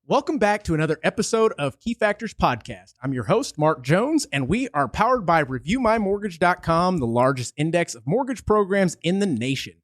Welcome back to another episode of Key Factors Podcast. I'm your host, Mark Jones, and we are powered by ReviewMyMortgage.com, the largest index of mortgage programs in the nation.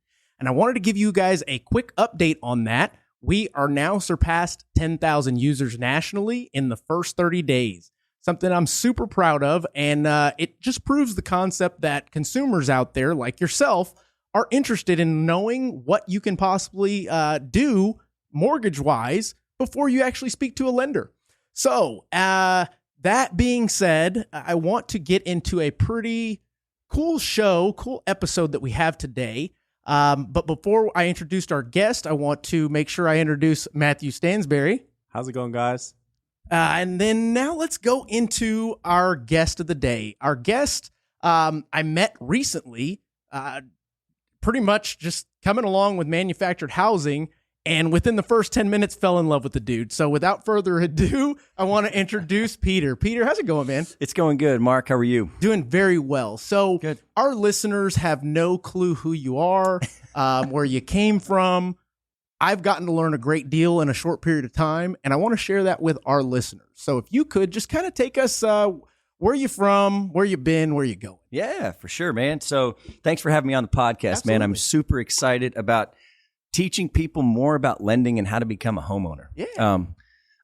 And I wanted to give you guys a quick update on that. We are now surpassed 10,000 users nationally in the first 30 days, something I'm super proud of. And it just proves the concept that consumers out there like yourself are interested in knowing what you can possibly do mortgage-wise before you actually speak to a lender. So that being said, I want to get into a pretty cool episode that we have today. But before I introduce our guest, I want to make sure I introduce Matthew Stansberry. How's it going, guys? And then now let's go into our guest of the day. Our guest I met recently, pretty much just coming along with manufactured housing, and within the first 10 minutes fell in love with the dude. So without further ado, I want to introduce Peter. Peter, how's it going, man? It's going good. Mark, how are you? Doing very well. So good. Our listeners have no clue who you are, where you came from. I've gotten to learn a great deal in a short period of time, and I want to share that with our listeners. So if you could just kind of take us, where you from, where you been, where you going? Yeah, for sure, man. So thanks for having me on the podcast, Absolutely. Man. I'm super excited about teaching people more about lending and how to become a homeowner. Yeah.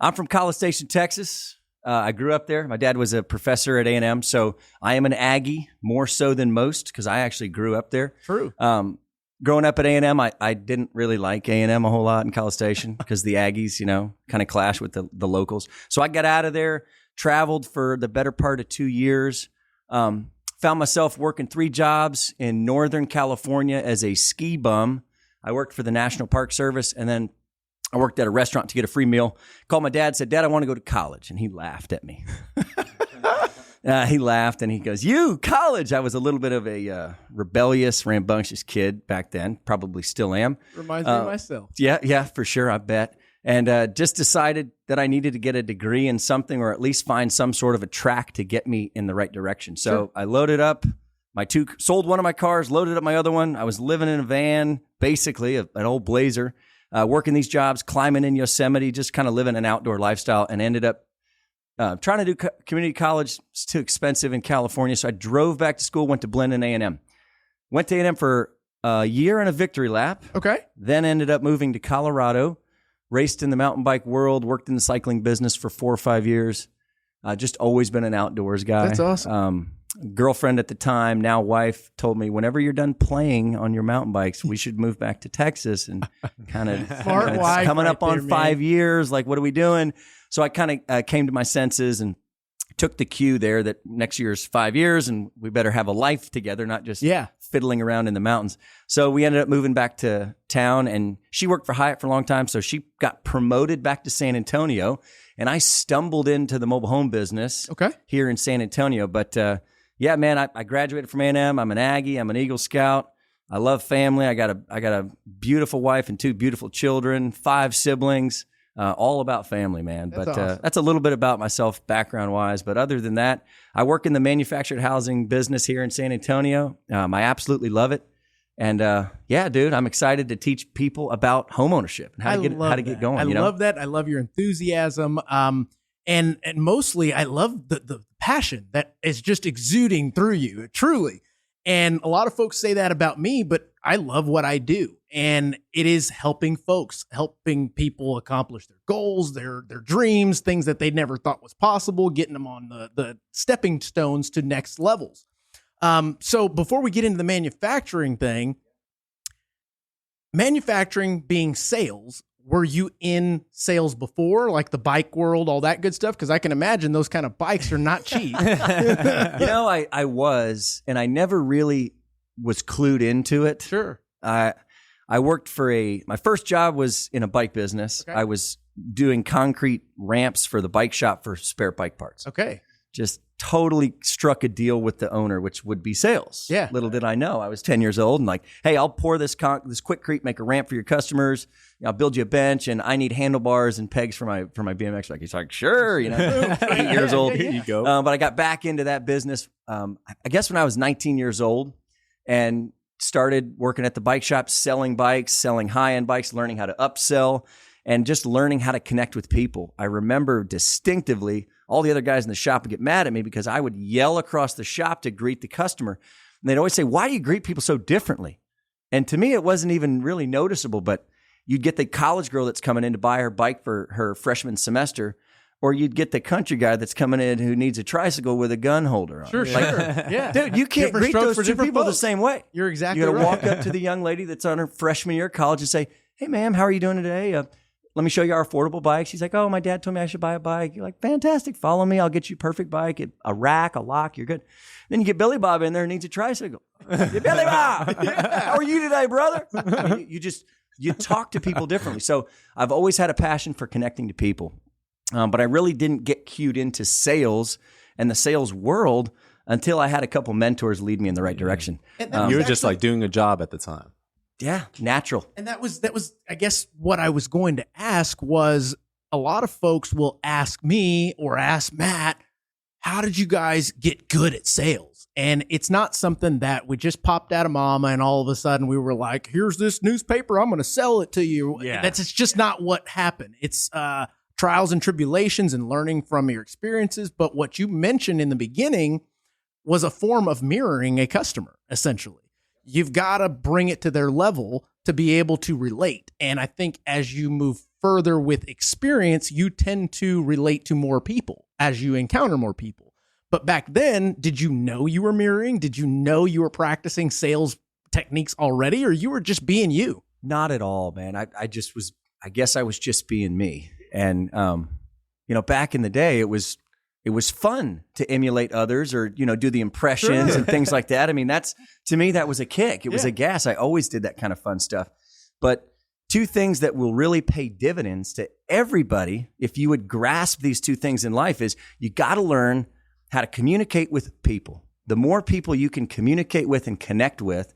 I'm from College Station, Texas. I grew up there. My dad was a professor at A&M, so I am an Aggie more so than most because I actually grew up there. True. Growing up at A&M, I didn't really like A&M a whole lot in College Station because the Aggies, kind of clash with the locals. So I got out of there, traveled for the better part of 2 years, found myself working 3 jobs in Northern California as a ski bum. I worked for the National Park Service, and then I worked at a restaurant to get a free meal. Called my dad, said, "Dad, I want to go to college." And he laughed at me. He laughed, and he goes, "You, college?" I was a little bit of a rebellious, rambunctious kid back then. Probably still am. Reminds me of myself. Yeah, for sure, I bet. And just decided that I needed to get a degree in something or at least find some sort of a track to get me in the right direction. So Sure. I loaded up sold one of my cars, loaded up my other one. I was living in a van, basically an old Blazer, working these jobs, climbing in Yosemite, just kind of living an outdoor lifestyle, and ended up trying to do community college. It's too expensive in California. So I drove back to school, went to Blendon A&M. Went to A&M for a year and a victory lap. Okay. Then ended up moving to Colorado, raced in the mountain bike world, worked in the cycling business for 4 or 5 years. Just always been an outdoors guy. That's awesome. Girlfriend at the time, now wife, told me whenever you're done playing on your mountain bikes, we should move back to Texas and kind of Smart wife coming right up on there, 5 years. Like, what are we doing? So I kind of came to my senses and took the cue there that next year's 5 years and we better have a life together, not just fiddling around in the mountains. So we ended up moving back to town, and she worked for Hyatt for a long time. So she got promoted back to San Antonio, and I stumbled into the mobile home business here in San Antonio. But yeah, man, I graduated from A&M. I'm an Aggie. I'm an Eagle Scout. I love family. I got a beautiful wife and 2 beautiful children, 5 siblings, all about family, man. That's but awesome. That's a little bit about myself background-wise. But other than that, I work in the manufactured housing business here in San Antonio. I absolutely love it. And yeah, dude, I'm excited to teach people about homeownership and how to get going. I love that. I love your enthusiasm. And mostly I love the passion that is just exuding through you, truly. And a lot of folks say that about me, but I love what I do. And it is helping people accomplish their goals, their dreams, things that they never thought was possible, getting them on the stepping stones to next levels. So before we get into the manufacturing thing, manufacturing being sales, were you in sales before, like the bike world, all that good stuff? Because I can imagine those kind of bikes are not cheap. I was, and I never really was clued into it. Sure. I worked for my first job was in a bike business. Okay. I was doing concrete ramps for the bike shop for spare bike parts. Okay. Just totally struck a deal with the owner, which would be sales. Yeah. Little did I know, I was 10 years old and like, hey, I'll pour this Quickcrete, make a ramp for your customers. I'll build you a bench, and I need handlebars and pegs for my BMX. Like, he's like, sure, 8 years old. Here you go. But I got back into that business, I guess when I was 19 years old, and started working at the bike shop, selling bikes, selling high-end bikes, learning how to upsell. and just learning how to connect with people. I remember distinctively all the other guys in the shop would get mad at me because I would yell across the shop to greet the customer. And they'd always say, why do you greet people so differently? And to me, it wasn't even really noticeable, but you'd get the college girl that's coming in to buy her bike for her freshman semester, or you'd get the country guy that's coming in who needs a tricycle with a gun holder on. Sure. Yeah. Dude, you can't greet those two people the same way. You're exactly right. You got right. to walk up to the young lady that's on her freshman year of college and say, hey, ma'am, how are you doing today? Let me show you our affordable bike. She's like, oh, my dad told me I should buy a bike. You're like, fantastic. Follow me. I'll get you a perfect bike, a rack, a lock. You're good. Then you get Billy Bob in there who needs a tricycle. Billy Bob, how are you today, brother? You talk to people differently. So I've always had a passion for connecting to people. But I really didn't get cued into sales and the sales world until I had a couple mentors lead me in the right direction. You were just like doing a job at the time. Yeah, natural. And that was, I guess what I was going to ask was, a lot of folks will ask me or ask Matt, how did you guys get good at sales? And it's not something that we just popped out of mama and all of a sudden we were like, here's this newspaper, I'm going to sell it to you. Yeah. It's just not what happened. It's trials and tribulations and learning from your experiences. But what you mentioned in the beginning was a form of mirroring a customer, essentially. You've got to bring it to their level to be able to relate. And I think as you move further with experience, you tend to relate to more people as you encounter more people. But back then, did you know you were mirroring? Did you know you were practicing sales techniques already, or you were just being you? Not at all, man. I guess I was just being me. And, back in the day, it was fun to emulate others or, do the impressions and things like that. I mean, to me, that was a kick. It was a gas. I always did that kind of fun stuff. But two things that will really pay dividends to everybody, if you would grasp these two things in life, is you got to learn how to communicate with people. The more people you can communicate with and connect with,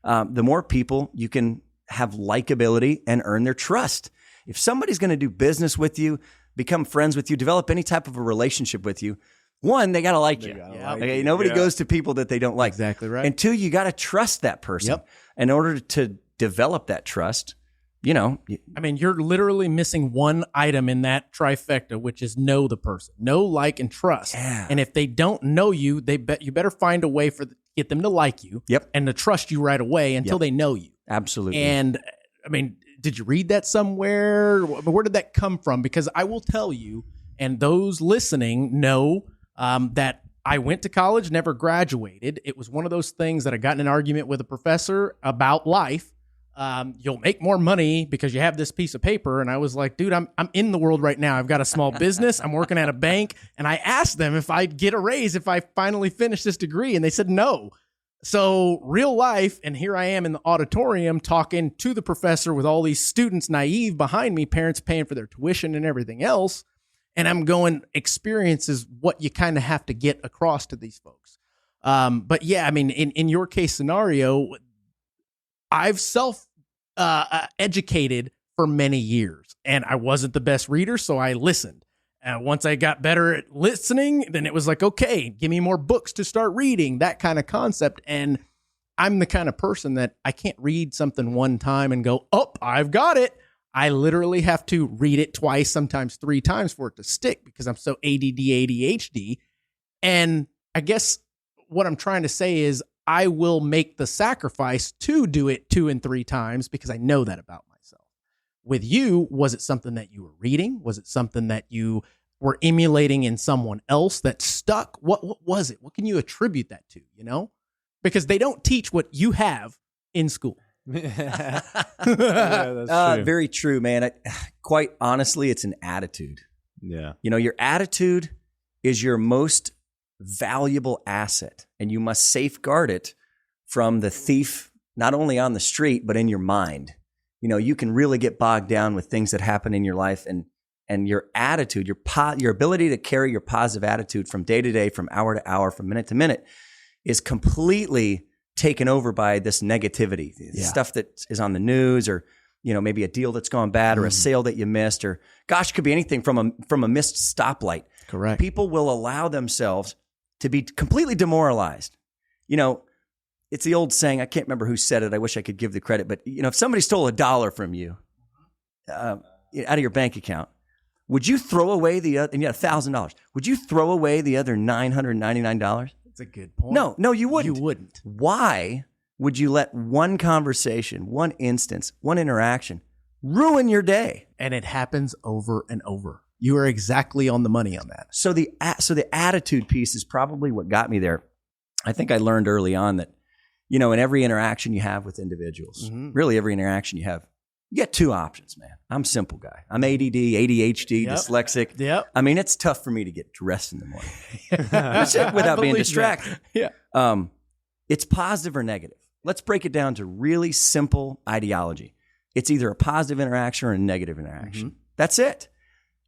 the more people you can have likability and earn their trust. If somebody's going to do business with you, become friends with you, develop any type of a relationship with you, one, they got to like you. Okay? Nobody goes to people that they don't like. Exactly right. And two, you got to trust that person. Yep. In order to develop that trust, I mean, you're literally missing one item in that trifecta, which is know the person, know, like, and trust. Yeah. And if they don't know you, you better find a way get them to like you. Yep. And to trust you right away until they know you. Absolutely. And I mean, did you read that somewhere? Where did that come from? Because I will tell you, and those listening know that I went to college, never graduated. It was one of those things that I got in an argument with a professor about life. You'll make more money because you have this piece of paper. And I was like, dude, I'm in the world right now. I've got a small business. I'm working at a bank. And I asked them if I'd get a raise if I finally finish this degree. And they said no. So real life, and here I am in the auditorium talking to the professor with all these students naive behind me, parents paying for their tuition and everything else. And I'm going, experience is what you kind of have to get across to these folks. But yeah, I mean, in your case scenario, I've self-educated for many years, and I wasn't the best reader, so I listened. Once I got better at listening, then it was like, okay, give me more books to start reading, that kind of concept. And I'm the kind of person that I can't read something one time and go, oh, I've got it. I literally have to read it twice, sometimes 3 times for it to stick because I'm so ADD, ADHD. And I guess what I'm trying to say is I will make the sacrifice to do it 2 and 3 times because I know that about myself. With you, was it something that you were reading? Was it something that you were emulating in someone else that stuck? What was it? What can you attribute that to, Because they don't teach what you have in school. Yeah, that's true. Very true, man. Quite honestly, it's an attitude. Yeah. Your attitude is your most valuable asset, and you must safeguard it from the thief, not only on the street, but in your mind. You can really get bogged down with things that happen in your life, and your attitude, your ability to carry your positive attitude from day to day, from hour to hour, from minute to minute is completely taken over by this negativity, stuff that is on the news, or, maybe a deal that's gone bad, or a sale that you missed, or gosh, could be anything from a missed stoplight. Correct. People will allow themselves to be completely demoralized. It's the old saying, I can't remember who said it. I wish I could give the credit, but if somebody stole $1 from you, out of your bank account, would you throw away the other, and you had $1,000, would you throw away the other $999? That's a good point. No, you wouldn't. You wouldn't. Why would you let one conversation, one instance, one interaction ruin your day? And it happens over and over. You are exactly on the money on that. So the attitude piece is probably what got me there. I think I learned early on that, in every interaction you have with individuals, really every interaction you have, you get two options, man. I'm a simple guy. I'm ADD, ADHD, dyslexic. Yep. I mean, it's tough for me to get dressed in the morning without being distracted. That. Yeah. It's positive or negative. Let's break it down to really simple ideology. It's either a positive interaction or a negative interaction. That's it.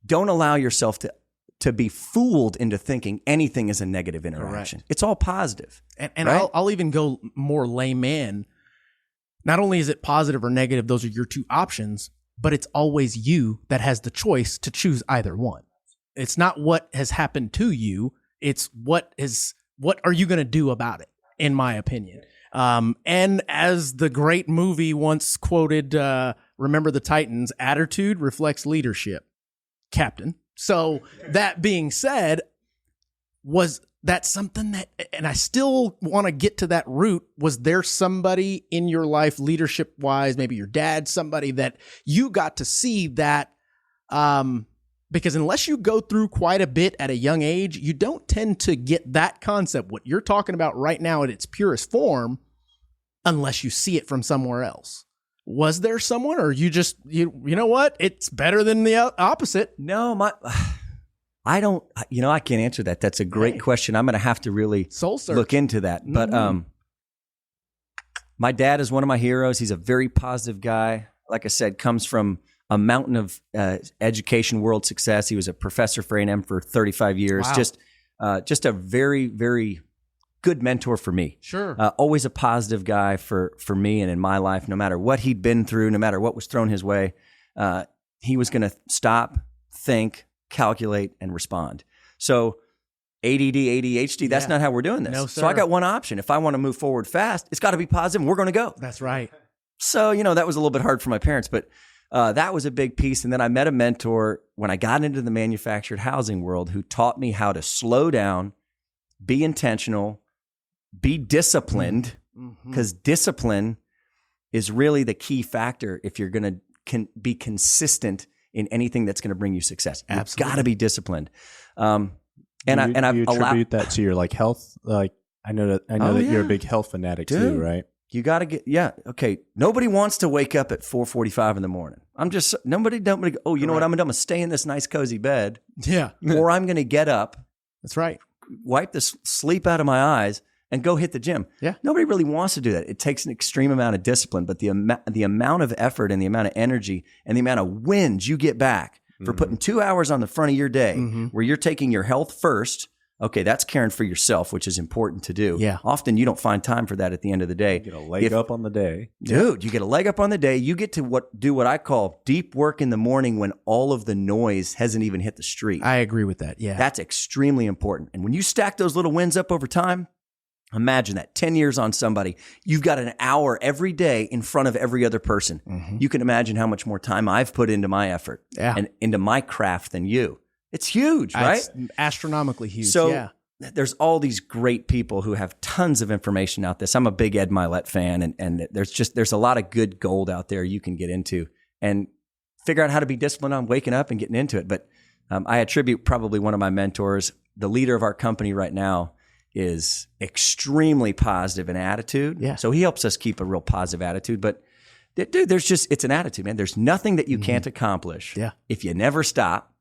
Don't allow yourself to be fooled into thinking anything is a negative interaction. Correct. It's all positive. And right? I'll even go more layman. Not only is it positive or negative, those are your two options, but it's always you that has the choice to choose either one. It's not what has happened to you. It's what are you going to do about it, in my opinion. And as the great movie once quoted, Remember the Titans, attitude reflects leadership, Captain. So that being said, was that something that, and I still want to get to that root, was there somebody in your life, leadership wise, maybe your dad, somebody that you got to see that, because unless you go through quite a bit at a young age, you don't tend to get that concept, what you're talking about right now at its purest form, unless you see it from somewhere else. Was there someone, or you just, you know what? It's better than the opposite. No, I don't, I can't answer that. That's a great question. I'm going to have to really Soul search. Look into that. But my dad is one of my heroes. He's a very positive guy. Like I said, comes from a mountain of education world success. He was a professor for A&M for 35 years. Wow. Just a very, very good mentor for me. Sure. Always a positive guy for me and in my life. No matter what he'd been through, no matter what was thrown his way, he was going to stop, think, calculate, and respond. So ADD, ADHD, that's not how we're doing this. No, sir. So I got one option. If I want to move forward fast, it's got to be positive and we're going to go. That's right. So, that was a little bit hard for my parents, but that was a big piece. And then I met a mentor when I got into the manufactured housing world who taught me how to slow down, be intentional, be disciplined, because discipline is really the key factor if you're going to be consistent in anything that's going to bring you success. You've got to be disciplined. And you attribute that to your health. I know that you're a big health fanatic too, right? You got to okay. Nobody wants to wake up at 4:45 in the morning. Nobody. Know what I'm going to do? I'm going to stay in this nice cozy bed. Yeah. Or I'm going to get up. That's right. Wipe the sleep out of my eyes and go hit the gym. Yeah. Nobody really wants to do that. It takes an extreme amount of discipline, but the amount of effort and the amount of energy and the amount of wins you get back for putting 2 hours on the front of your day where you're taking your health first. Okay, that's caring for yourself, which is important to do. Yeah. Often you don't find time for that at the end of the day. You get a leg up on the day. Dude, you get a leg up on the day. You get to do what I call deep work in the morning when all of the noise hasn't even hit the street. I agree with that. Yeah. That's extremely important. And when you stack those little wins up over time, imagine that 10 years on somebody, you've got an hour every day in front of every other person. You can imagine how much more time I've put into my effort and into my craft than you. It's huge, right? It's astronomically huge. So there's all these great people who have tons of information out there. I'm a big Ed Mylett fan, and there's a lot of good gold out there you can get into and figure out how to be disciplined on waking up and getting into it. But I attribute probably one of my mentors, the leader of our company right now, is extremely positive in attitude. Yeah. So he helps us keep a real positive attitude. But dude, it's an attitude, man. There's nothing that you can't accomplish if you never stop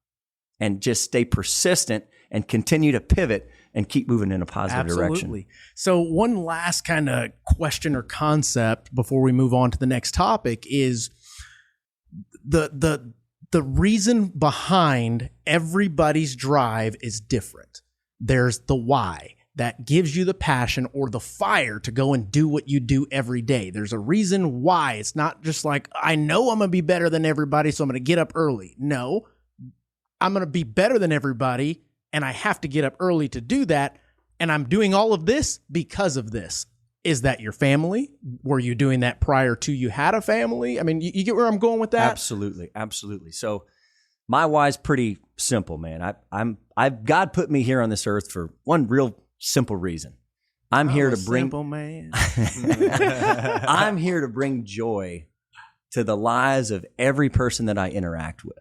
and just stay persistent and continue to pivot and keep moving in a positive direction. So one last kind of question or concept before we move on to the next topic is the reason behind everybody's drive is different. There's the why that gives you the passion or the fire to go and do what you do every day. There's a reason why. It's not just like, I know I'm going to be better than everybody, so I'm going to get up early. No, I'm going to be better than everybody, and I have to get up early to do that, and I'm doing all of this because of this. Is that your family? Were you doing that prior to you had a family? I mean, you get where I'm going with that? Absolutely. Absolutely. So my why's pretty simple, man. God put me here on this earth for one real simple reason. I'm here to bring simple man. I'm here to bring joy to the lives of every person that I interact with.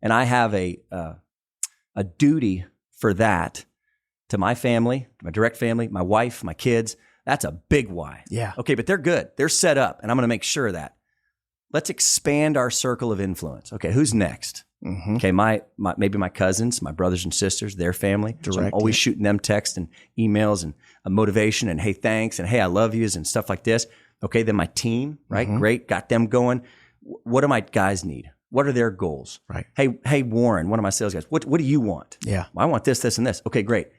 And I have a duty for that to my family, my direct family, my wife, my kids. That's a big why. Yeah. Okay, but they're good. They're set up, and I'm going to make sure of that. Let's expand our circle of influence. Okay, who's next? Mm-hmm. Okay, maybe my cousins, my brothers and sisters, their family. So I'm always shooting them texts and emails and motivation and hey, thanks, and hey, I love yous and stuff like this. Okay, then my team, right? Mm-hmm. Great, got them going. What do my guys need? What are their goals? Right. Hey, Warren, one of my sales guys. What do you want? Yeah. Well, I want this, this, and this. Okay, great.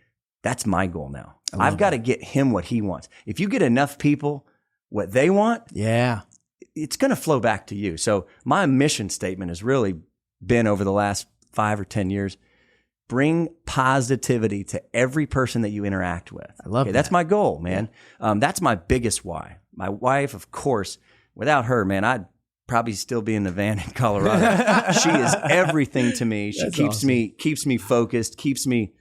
That's my goal now. I've got to get him what he wants. If you get enough people what they want, it's going to flow back to you. So my mission statement has really been over the last 5 or 10 years, bring positivity to every person that you interact with. I love that. That's my goal, man. Yeah. That's my biggest why. My wife, of course, without her, man, I'd probably still be in the van in Colorado. She is everything to me. She keeps me focused, keeps me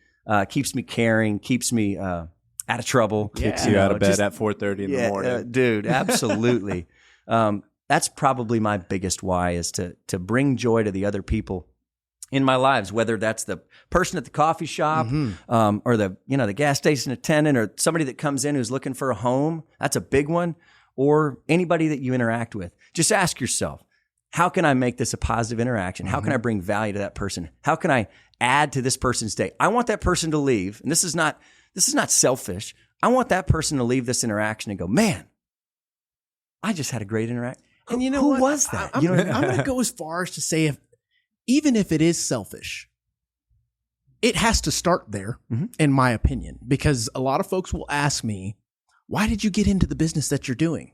caring, keeps me out of trouble. Kicks you out of bed at 4:30 in the morning. Dude, absolutely. That's probably my biggest why, is to bring joy to the other people in my lives, whether that's the person at the coffee shop, or the gas station attendant, or somebody that comes in who's looking for a home. That's a big one. Or anybody that you interact with. Just ask yourself, how can I make this a positive interaction? How can I bring value to that person? How can I add to this person's day? I want that person to leave, and this is not selfish. I want that person to leave this interaction and go, man, I just had a great interaction. And you know who what? was that? I'm going to go as far as to say, even if it is selfish, it has to start there, in my opinion, because a lot of folks will ask me, why did you get into the business that you're doing?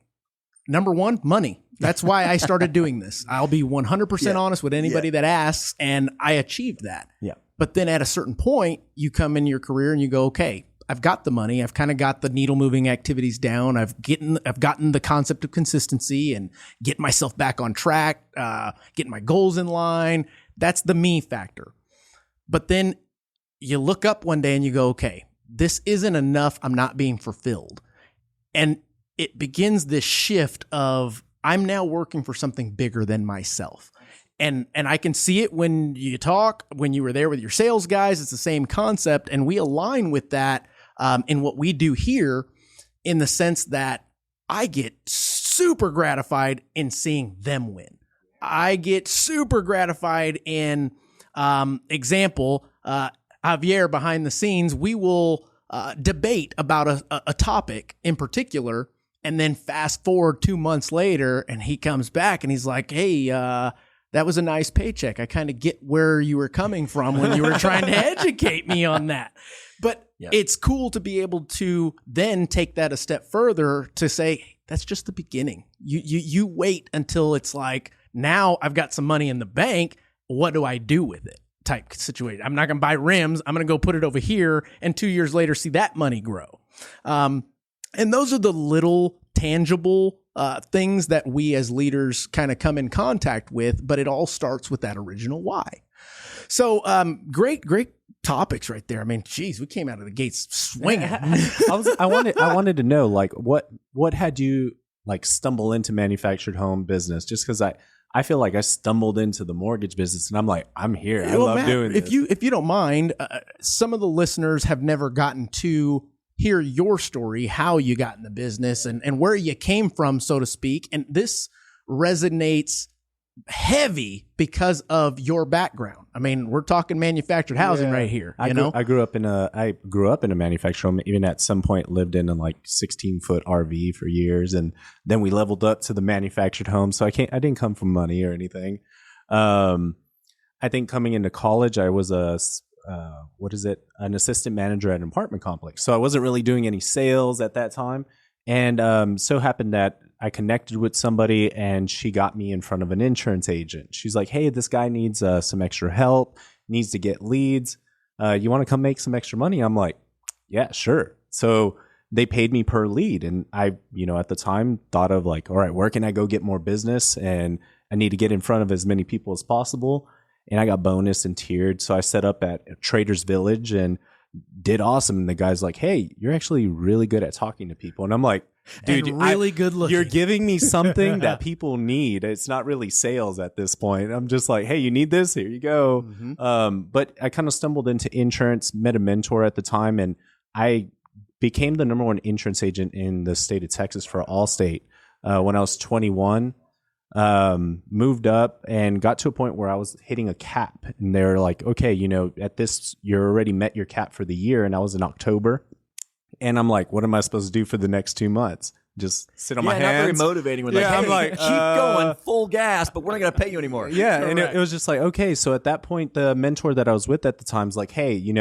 Number one, money. That's why I started doing this. I'll be 100% honest with anybody that asks, and I achieved that. Yeah. But then at a certain point, you come in your career and you go, okay, I've got the money. I've kind of got the needle moving activities down. I've gotten the concept of consistency and getting myself back on track, getting my goals in line. That's the me factor. But then you look up one day and you go, okay, this isn't enough. I'm not being fulfilled. And it begins this shift of, I'm now working for something bigger than myself. And I can see it when you talk, when you were there with your sales guys, it's the same concept. And we align with that in what we do here, in the sense that I get super gratified in seeing them win. I get super gratified in, example, Javier behind the scenes, we will debate about a topic in particular, and then fast forward 2 months later, and he comes back and he's like, hey, that was a nice paycheck. I kind of get where you were coming from when you were trying to educate me on that. But it's cool to be able to then take that a step further to say, hey, that's just the beginning. You wait until it's like, now I've got some money in the bank. What do I do with it? Type situation. I'm not going to buy rims. I'm going to go put it over here, and 2 years later, see that money grow. And those are the little tangible things that we as leaders kind of come in contact with, but it all starts with that original why. So great topics right there. I mean, geez, we came out of the gates swinging. I wanted to know, like, what had you like stumble into manufactured home business? Just because I feel like I stumbled into the mortgage business, and I'm like, I'm here. I love doing this. If you don't mind, some of the listeners have never gotten to hear your story, how you got in the business and where you came from, so to speak. And this resonates heavy because of your background. I mean, we're talking manufactured housing right here. I grew up in a manufactured home. Even at some point lived in a like 16-foot RV for years, and then we leveled up to the manufactured home. So I didn't come from money or anything. I think coming into college, I was an assistant manager at an apartment complex. So I wasn't really doing any sales at that time, and so happened that I connected with somebody, and she got me in front of an insurance agent. She's like, hey, this guy needs some extra help, needs to get leads. You want to come make some extra money? I'm like, yeah, sure. So they paid me per lead. And I, at the time thought of like, all right, where can I go get more business? And I need to get in front of as many people as possible. And I got bonused and tiered. So I set up at Traders Village and did awesome. And the guy's like, hey, you're actually really good at talking to people. And I'm like, dude, and really good looking. You're giving me something that people need. It's not really sales at this point. I'm just like, hey, you need this? Here you go. But I kind of stumbled into insurance, met a mentor at the time, and I became the number one insurance agent in the state of Texas for Allstate when I was 21. Moved up and got to a point where I was hitting a cap, and they're like, okay, at this, you're already met your cap for the year. And I was in October, and I'm like, what am I supposed to do for the next 2 months? Just sit on my hands? Not very motivating. When I'm hey, like, keep going full gas, but we're not going to pay you anymore. Yeah. And it was just like, okay. So at that point, the mentor that I was with at the time is like, hey, you've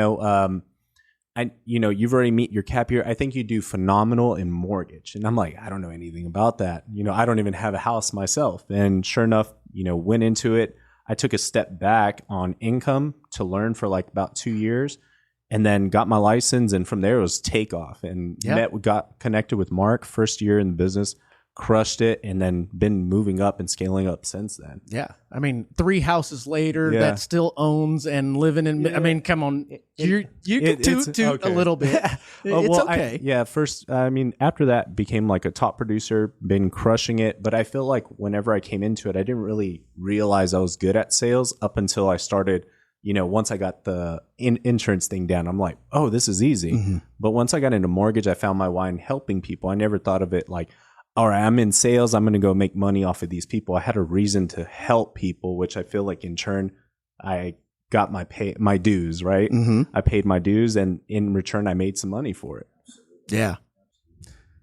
already met your cap year. I think you do phenomenal in mortgage. And I'm like, I don't know anything about that. I don't even have a house myself. And sure enough, went into it. I took a step back on income to learn for like about 2 years, and then got my license. And from there it was takeoff, and got connected with Mark first year in the business, crushed it, and then been moving up and scaling up since then. Yeah. I mean, 3 houses later that still owns and living in, I mean, come on. You can toot a little bit. It's okay. First, after that became like a top producer, been crushing it. But I feel like whenever I came into it, I didn't really realize I was good at sales up until I started, once I got the insurance thing down, I'm like, oh, this is easy. But once I got into mortgage, I found my why in helping people. I never thought of it like, all right, I'm in sales, I'm going to go make money off of these people. I had a reason to help people, which I feel like in turn, I got my dues, right? I paid my dues, and in return, I made some money for it. Yeah.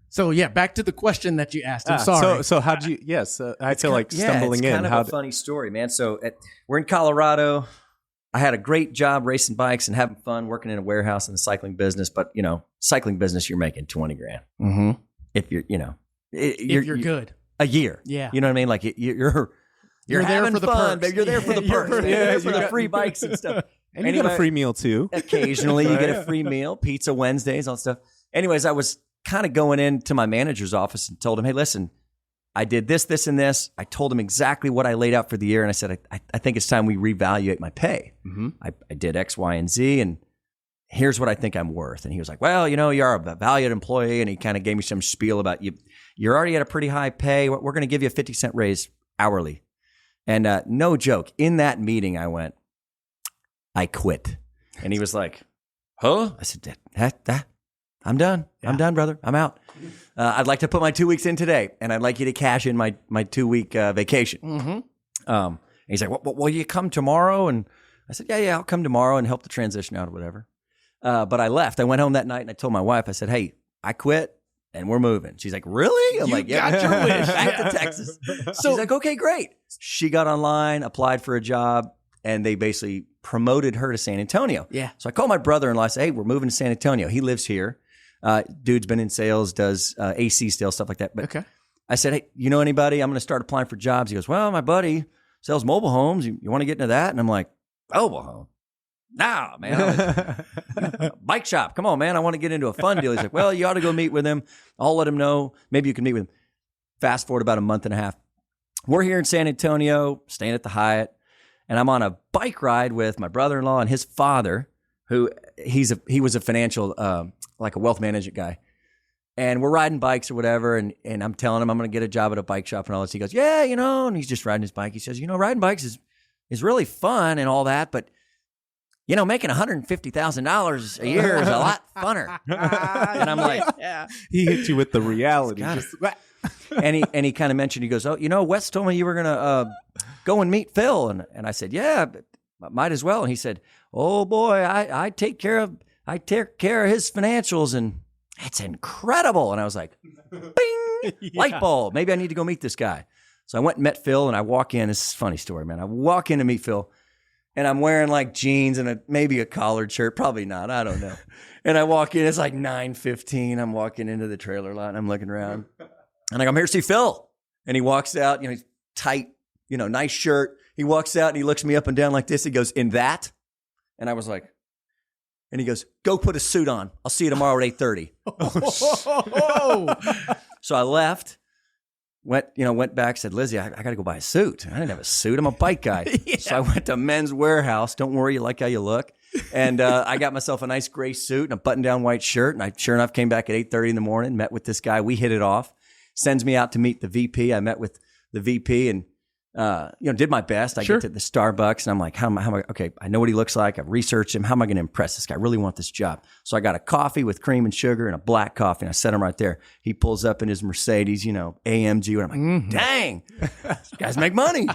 So back to the question that you asked. I'm sorry. So how'd you? Yes, I feel like stumbling in. It's kind of a funny story, man. So we're in Colorado. I had a great job racing bikes and having fun, working in a warehouse in the cycling business. But cycling business, you're making $20,000 if you're, if you're good a year. Yeah. You know what I mean? Like you're there having for the fun, perks. babe. You're there for the perks. You're there for the free bikes and stuff. And you get a free meal too. Occasionally you get a free meal, pizza Wednesdays, all that stuff. Anyways, I was kind of going into my manager's office and told him, hey, listen, I did this, this, and this. I told him exactly what I laid out for the year. And I said, I think it's time we reevaluate my pay. I did X, Y, and Z, and here's what I think I'm worth. And he was like, well, you're a valued employee. And he kind of gave me some spiel about you're already at a pretty high pay. We're going to give you a 50-cent raise hourly. And no joke, in that meeting I went, I quit. And he was like, huh? I said, I'm done. I'm done, brother. I'm out. I'd like to put my 2 weeks in today, and I'd like you to cash in my 2-week vacation. And he's like, well, will you come tomorrow? And I said, yeah, I'll come tomorrow and help the transition out or whatever. But I left. I went home that night, and I told my wife, I said, hey, I quit. And we're moving. She's like, really? I'm like, yeah, got your wish. Back to Texas. So she's like, okay, great. She got online, applied for a job, and they basically promoted her to San Antonio. Yeah. So I called my brother-in-law. I said, hey, we're moving to San Antonio. He lives here. Dude's been in sales, does AC still, stuff like that. But okay. I said, hey, you know anybody? I'm going to start applying for jobs. He goes, well, my buddy sells mobile homes. You want to get into that? And I'm like, mobile home? Nah, man. Bike shop. Come on, man. I want to get into a fun deal. He's like, well, you ought to go meet with him. I'll let him know. Maybe you can meet with him. Fast forward about a month and a half. We're here in San Antonio, staying at the Hyatt, and I'm on a bike ride with my brother-in-law and his father, who he was a financial, like a wealth management guy. And we're riding bikes or whatever, and I'm telling him I'm going to get a job at a bike shop and all this. He goes, yeah, and he's just riding his bike. He says, riding bikes is really fun and all that, but making $150,000 a year is a lot funner. And I'm like, yeah. He hit you with the reality. And he kind of mentioned, he goes, oh, Wes told me you were going to go and meet Phil. And I said, yeah, but might as well. And he said, oh boy, I take care of his financials, and it's incredible. And I was like, bing, light bulb. Maybe I need to go meet this guy. So I went and met Phil, and I walk in. This is a funny story, man. I walk in to meet Phil. And I'm wearing like jeans and maybe a collared shirt. Probably not. I don't know. And I walk in. It's like 9:15. I'm walking into the trailer lot and I'm looking around. And I'm here to see Phil. And he walks out. He's tight, nice shirt. He walks out and he looks me up and down like this. He goes, in that? And I was like, And he goes, go put a suit on. I'll see you tomorrow at 8:30. So I left, went back, said, Lizzie, I got to go buy a suit. I didn't have a suit. I'm a bike guy. So I went to Men's Warehouse. Don't worry, you like how you look. And I got myself a nice gray suit and a button-down white shirt. And I, sure enough, came back at 8:30 in the morning, met with this guy. We hit it off. Sends me out to meet the VP. I met with the VP and did my best. I get to the Starbucks and I'm like, how am I, okay, I know what he looks like. I've researched him. How am I going to impress this guy? I really want this job. So I got a coffee with cream and sugar and a black coffee. And I set him right there. He pulls up in his Mercedes, AMG. And I'm like, dang, these guys make money.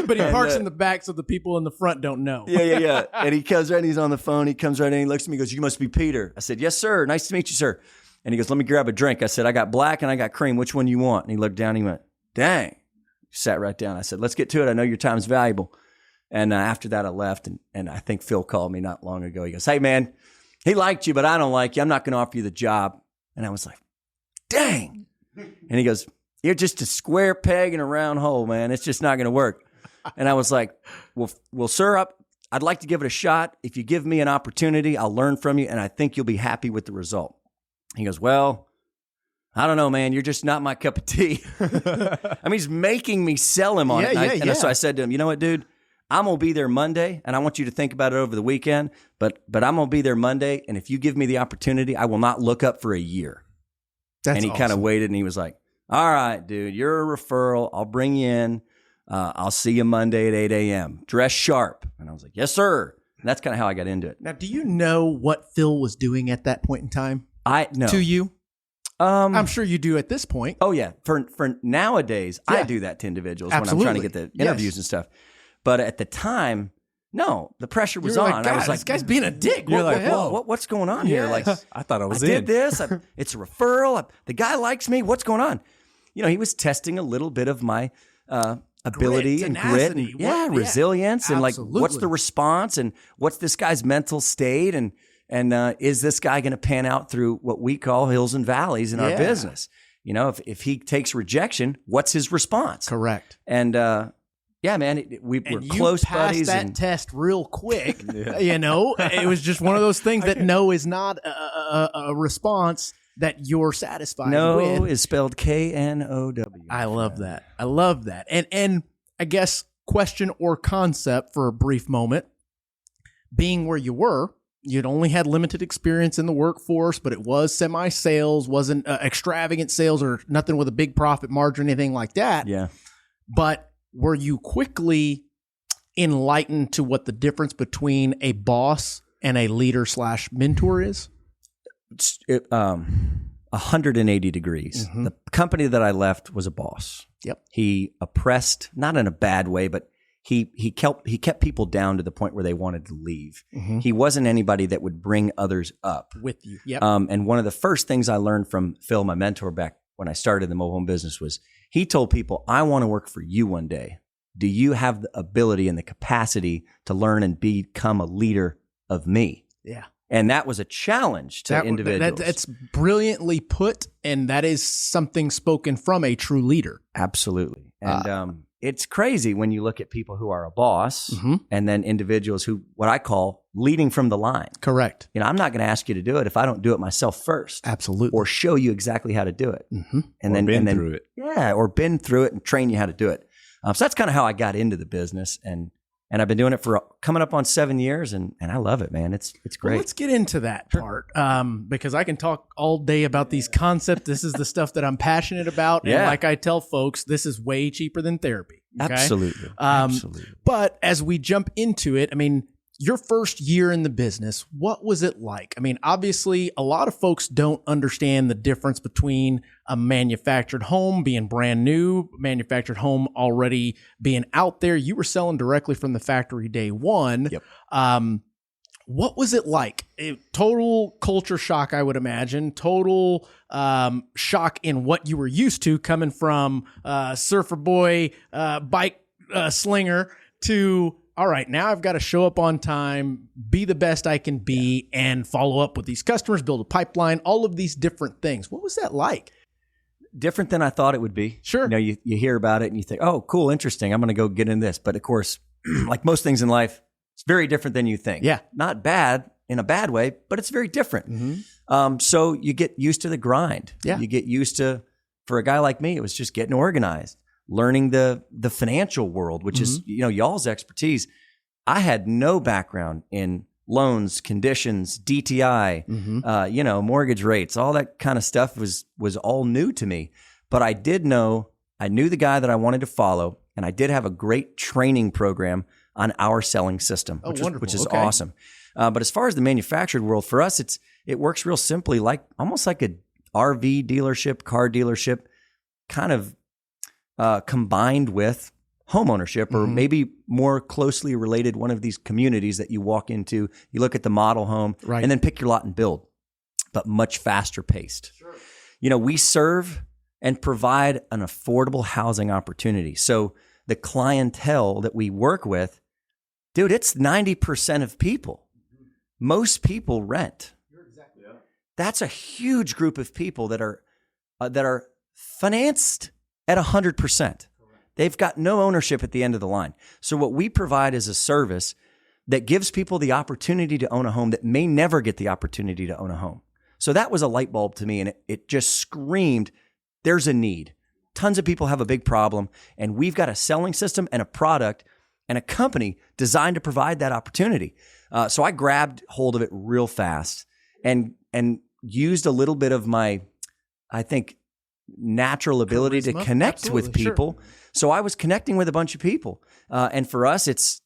But he parks in the back so the people in the front don't know. Yeah. And he comes right in, he's on the phone. He comes right in, he looks at me, he goes, you must be Peter. I said, yes, sir. Nice to meet you, sir. And he goes, let me grab a drink. I said, I got black and I got cream. Which one you want? And he looked down and he went, dang. Sat right down. I said, let's get to it. I know your time's valuable. And after that, I left. And I think Phil called me not long ago. He goes, hey, man, he liked you, but I don't like you. I'm not going to offer you the job. And I was like, dang. And he goes, you're just a square peg in a round hole, man. It's just not going to work. And I was like, well, sir, I'd like to give it a shot. If you give me an opportunity, I'll learn from you. And I think you'll be happy with the result. He goes, well, I don't know, man. You're just not my cup of tea. I mean, he's making me sell him on it. So I said to him, you know what, dude? I'm going to be there Monday, and I want you to think about it over the weekend, but I'm going to be there Monday, and if you give me the opportunity, I will not look up for a year. That's and he awesome. kind of waited, and he was like, all right, dude, you're a referral. I'll bring you in. I'll see you Monday at 8 a.m. Dress sharp. And I was like, yes, sir. And that's kind of how I got into it. Now, do you know what Phil was doing at that point in time? No. To you? I'm sure you do at this point. Oh, yeah. For nowadays, I do that to individuals when I'm trying to get the interviews and stuff. But at the time, no, the pressure was on. Like, I was like, this guy's being a dick. You're What like, the hell? what's going on here? Like, I thought I was I did this. It's a referral. The guy likes me. What's going on? He was testing a little bit of my ability and grit and resilience and like, what's the response and what's this guy's mental state and is this guy going to pan out through what we call hills and valleys in our business? If he takes rejection, what's his response? Correct. And man, we were close buddies. That test real quick. It was just one of those things that no is not a response that you're satisfied with. No is spelled K-N-O-W. I love that. And I guess question or concept for a brief moment, being where you were, you'd only had limited experience in the workforce, but it was semi-sales, wasn't extravagant sales or nothing with a big profit margin or anything like that. Yeah. But were you quickly enlightened to what the difference between a boss and a leader / mentor is? 180 degrees. Mm-hmm. The company that I left was a boss. Yep. He oppressed, not in a bad way, but he kept people down to the point where they wanted to leave. Mm-hmm. He wasn't anybody that would bring others up with you. Yep. And one of the first things I learned from Phil, my mentor back when I started the mobile home business, was he told people, I want to work for you one day. Do you have the ability and the capacity to learn and become a leader of me? Yeah. And that was a challenge to individuals. That's brilliantly put, and that is something spoken from a true leader. Absolutely. And it's crazy when you look at people who are a boss and then individuals who, what I call leading from the line. Correct. I'm not going to ask you to do it if I don't do it myself first. Absolutely. Or show you exactly how to do it. Mm-hmm. And then been through it. Yeah, or been through it and train you how to do it. So that's kind of how I got into the business. And I've been doing it for coming up on 7 years, and I love it, man. It's great. Well, let's get into that part because I can talk all day about these concepts. This is the stuff that I'm passionate about. Yeah. And like I tell folks, this is way cheaper than therapy. Okay? Absolutely. Absolutely. But as we jump into it, I mean, your first year in the business, what was it like? I mean, obviously, a lot of folks don't understand the difference between a manufactured home being brand new, manufactured home already being out there. You were selling directly from the factory day one. Yep. What was it like? Total culture shock, I would imagine. Total shock in what you were used to, coming from surfer boy, bike slinger to, all right, now I've got to show up on time, be the best I can be, and follow up with these customers, build a pipeline, all of these different things. What was that like? Different than I thought it would be. Sure. You hear about it and you think, oh, cool, interesting. I'm going to go get in this. But of course, like most things in life, it's very different than you think. Yeah. Not bad, in a bad way, but it's very different. Mm-hmm. So you get used to the grind. Yeah. You get used to, for a guy like me, it was just getting organized, learning the financial world, which is, y'all's expertise. I had no background in loans, conditions, DTI, mortgage rates, all that kind of stuff was all new to me. But I knew the guy that I wanted to follow, and I did have a great training program on our selling system, which is awesome. But as far as the manufactured world, for us, it works real simply, almost like a RV dealership, car dealership, kind of combined with home ownership, or maybe more closely related, one of these communities that you walk into, you look at the model home, and then pick your lot and build, but much faster paced. Sure. We serve and provide an affordable housing opportunity. So the clientele that we work with, dude, it's 90% of people. Most people rent. That's a huge group of people that are financed at 100%. They've got no ownership at the end of the line. So what we provide is a service that gives people the opportunity to own a home that may never get the opportunity to own a home. So that was a light bulb to me, and it just screamed, there's a need. Tons of people have a big problem, and we've got a selling system and a product and a company designed to provide that opportunity. So I grabbed hold of it real fast and used a little bit of my, I think, natural ability to connect with people. Sure. So I was connecting with a bunch of people. And for us, it's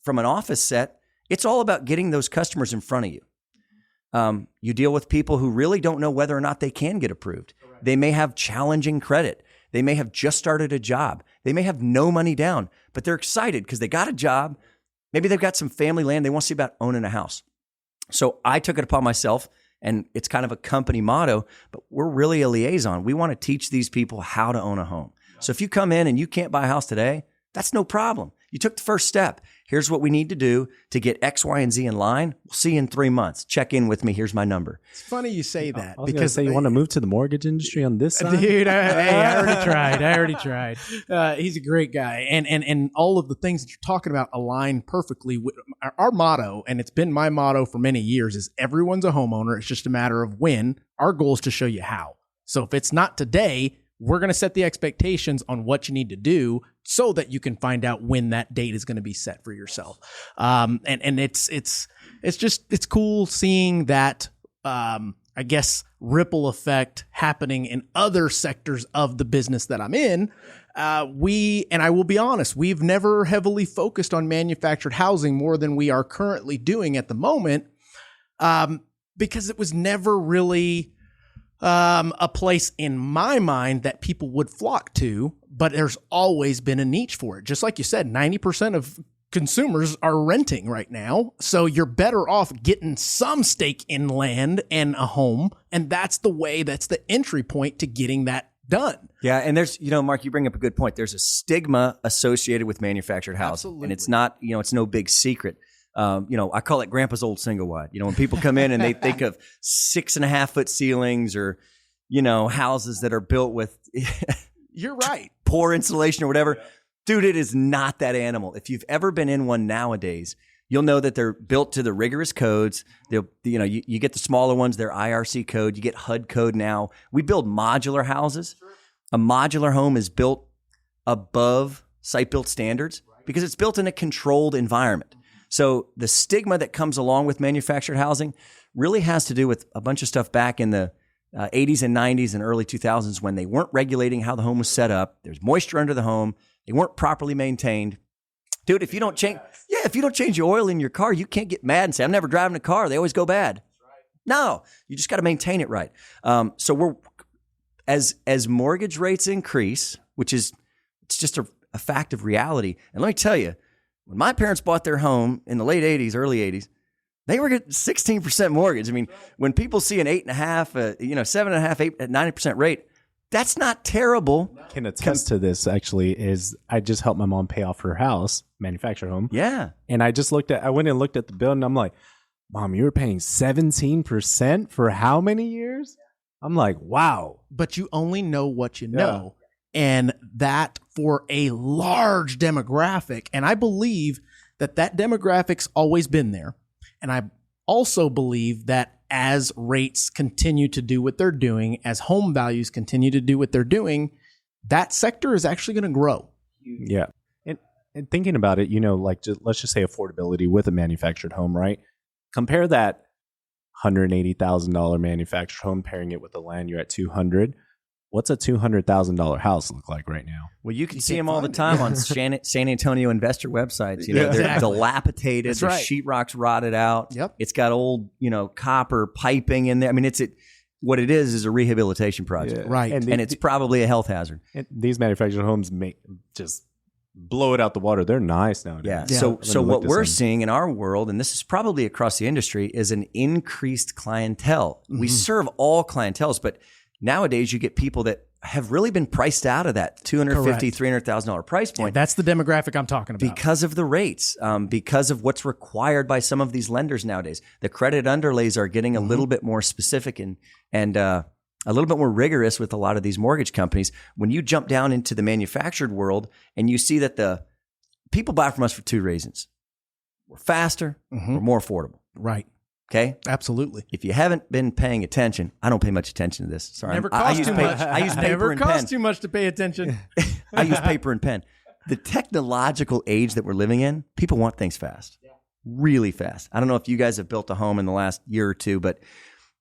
from an office set, it's all about getting those customers in front of you. You deal with people who really don't know whether or not they can get approved. Correct. They may have challenging credit. They may have just started a job. They may have no money down, but they're excited because they got a job. Maybe they've got some family land. They want to see about owning a house. So I took it upon myself, and it's kind of a company motto, but we're really a liaison. We want to teach these people how to own a home. So if you come in and you can't buy a house today, that's no problem. You took the first step. Here's what we need to do to get X, Y, and Z in line. We'll see you in 3 months. Check in with me. Here's my number. It's funny you say that. Because you want to move to the mortgage industry on this side? Dude, I already tried. He's a great guy. And all of the things that you're talking about align perfectly with our motto, and it's been my motto for many years, is everyone's a homeowner. It's just a matter of when. Our goal is to show you how. So if it's not today, we're going to set the expectations on what you need to do so that you can find out when that date is going to be set for yourself. And it's cool seeing that, I guess, ripple effect happening in other sectors of the business that I'm in. And I will be honest, we've never heavily focused on manufactured housing more than we are currently doing at the moment, because it was never really a place in my mind that people would flock to, but there's always been a niche for it. Just like you said, 90% of consumers are renting right now. So you're better off getting some stake in land and a home. And that's the entry point to getting that done. Yeah. And there's, Mark, you bring up a good point. There's a stigma associated with manufactured housing. Absolutely. And it's not, it's no big secret. I call it grandpa's old single wide. When people come in and they think of 6.5 foot ceilings or, houses that are built with, you're right, poor insulation or whatever. Yeah. Dude, it is not that animal. If you've ever been in one nowadays, you'll know that they're built to the rigorous codes. You get the smaller ones, they're IRC code. You get HUD code now. We build modular houses. Sure. A modular home is built above site-built standards because it's built in a controlled environment. So the stigma that comes along with manufactured housing really has to do with a bunch of stuff back in the 80s and 90s and early 2000s when they weren't regulating how the home was set up. There's moisture under the home. They weren't properly maintained. Dude, if you don't change the oil in your car, you can't get mad and say, I'm never driving a car. They always go bad. No, you just got to maintain it right. So we're as mortgage rates increase, it's just a fact of reality. And let me tell you, when my parents bought their home in the late 80s, early 80s, they were getting 16% mortgage. I mean, when people see an 8.5, 7.5, 8, 90% rate, that's not terrible. Can attest to this, actually, is I just helped my mom pay off her house, manufactured home. Yeah. And I went and looked at the bill and I'm like, Mom, you were paying 17% for how many years? I'm like, wow. But you only know what you know. And that for a large demographic, and I believe that demographic's always been there. And I also believe that as rates continue to do what they're doing, as home values continue to do what they're doing, that sector is actually going to grow. Yeah. And thinking about it, let's just say affordability with a manufactured home, right? Compare that $180,000 manufactured home, pairing it with the land, you're at $200,000. What's a $200,000 house look like right now? Well, you can see them all the time on San Antonio investor websites. They're dilapidated. That's the right. sheetrock's rotted out. Yep. It's got old, copper piping in there. I mean, what it is a rehabilitation project. Right. And it's probably a health hazard. And these manufactured homes just blow it out the water. They're nice nowadays. Yeah. So what we're seeing in our world, and this is probably across the industry, is an increased clientele. We serve all clienteles, but nowadays you get people that have really been priced out of that $250,000, $300,000 price point. That's the demographic I'm talking about. Because of the rates, because of what's required by some of these lenders nowadays. The credit underlays are getting a little bit more specific and a little bit more rigorous with a lot of these mortgage companies. When you jump down into the manufactured world and you see that the people buy from us for two reasons. We're faster, we're more affordable. Right. Okay? Absolutely. If you haven't been paying attention, I don't pay much attention to this. Sorry. Never cost too much. I use paper Never and cost pen. too much to pay attention. I use paper and pen. The technological age that we're living in, people want things fast. Really fast. I don't know if you guys have built a home in the last year or two, but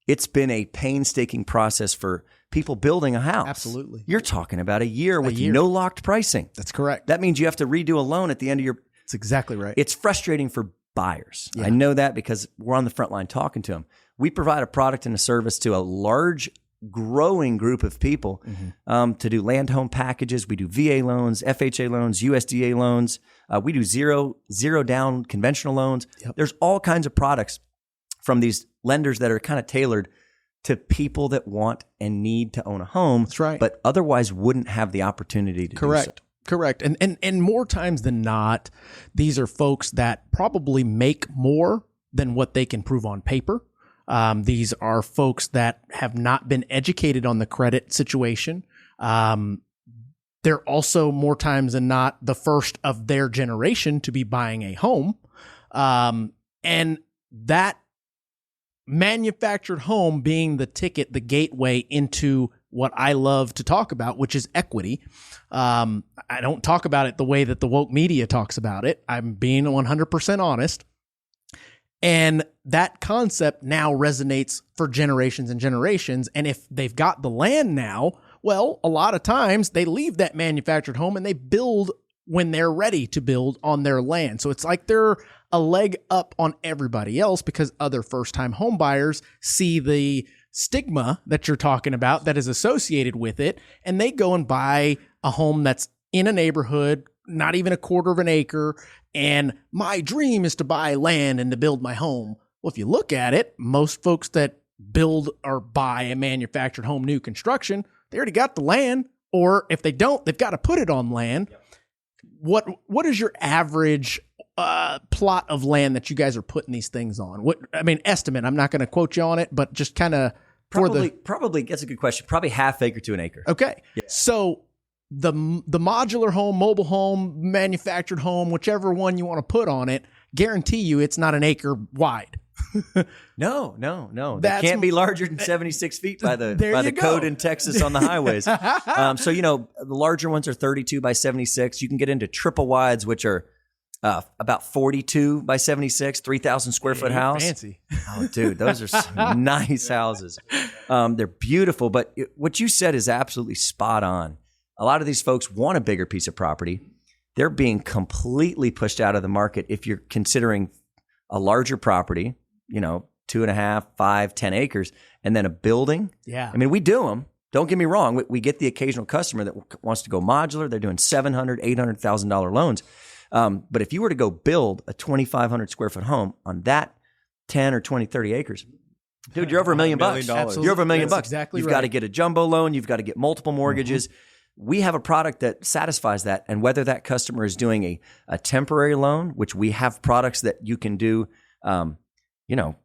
it's been a painstaking process for people building a house. Absolutely. You're talking about a year with year. no locked pricing. That's correct. That means you have to redo a loan at the end of your... That's exactly right. It's frustrating for buyers. Yeah. I know that because we're on the front line talking to them. We provide a product and a service to a large, growing group of people to do land home packages. We do VA loans, FHA loans, USDA loans. We do zero down conventional loans. Yep. There's all kinds of products from these lenders that are kind of tailored to people that want and need to own a home. That's right. But otherwise wouldn't have the opportunity to do so. Correct. And more times than not, these are folks that probably make more than what they can prove on paper. These are folks that have not been educated on the credit situation. They're also more times than not the first of their generation to be buying a home. And that manufactured home being the ticket, the gateway into what I love to talk about, which is equity. I don't talk about it the way that the woke media talks about it. I'm being 100% honest. And that concept now resonates for generations and generations. And if they've got the land now, well, a lot of times they leave that manufactured home and they build when they're ready to build on their land. So it's like they're a leg up on everybody else because other first-time home buyers see the stigma that you're talking about that is associated with it, and they go and buy a home that's in a neighborhood, not even a quarter of an acre, and my dream is to buy land and to build my home. Well, if you look at it, most folks that build or buy a manufactured home new construction, they already got the land, or if they don't, they've got to put it on land. Yep. What is your average plot of land that you guys are putting these things on? Estimate. I'm not going to quote you on it, but just kind of probably that's a good question. Probably half acre to an acre. Okay. Yeah. So the modular home, mobile home, manufactured home, whichever one you want to put on it, guarantee you it's not an acre wide. No. That can't be larger than 76 feet by the code in Texas on the highways. So, the larger ones are 32 by 76. You can get into triple wides, which are about 42 by 76, 3,000 square foot house. Fancy. Oh, dude, those are some nice houses. They're beautiful. But what you said is absolutely spot on. A lot of these folks want a bigger piece of property. They're being completely pushed out of the market if you're considering a larger property, 2.5, 5, 10 acres, and then a building. Yeah. I mean, we do them. Don't get me wrong. We get the occasional customer that wants to go modular. They're doing $700,000, $800,000 loans. But if you were to go build a 2,500 square foot home on that 10 or 20, 30 acres, dude, you're over $1 million. Absolutely. You're over $1 million. Exactly. You've got to get a jumbo loan. You've got to get multiple mortgages. We have a product that satisfies that. And whether that customer is doing a temporary loan, which we have products that you can do, a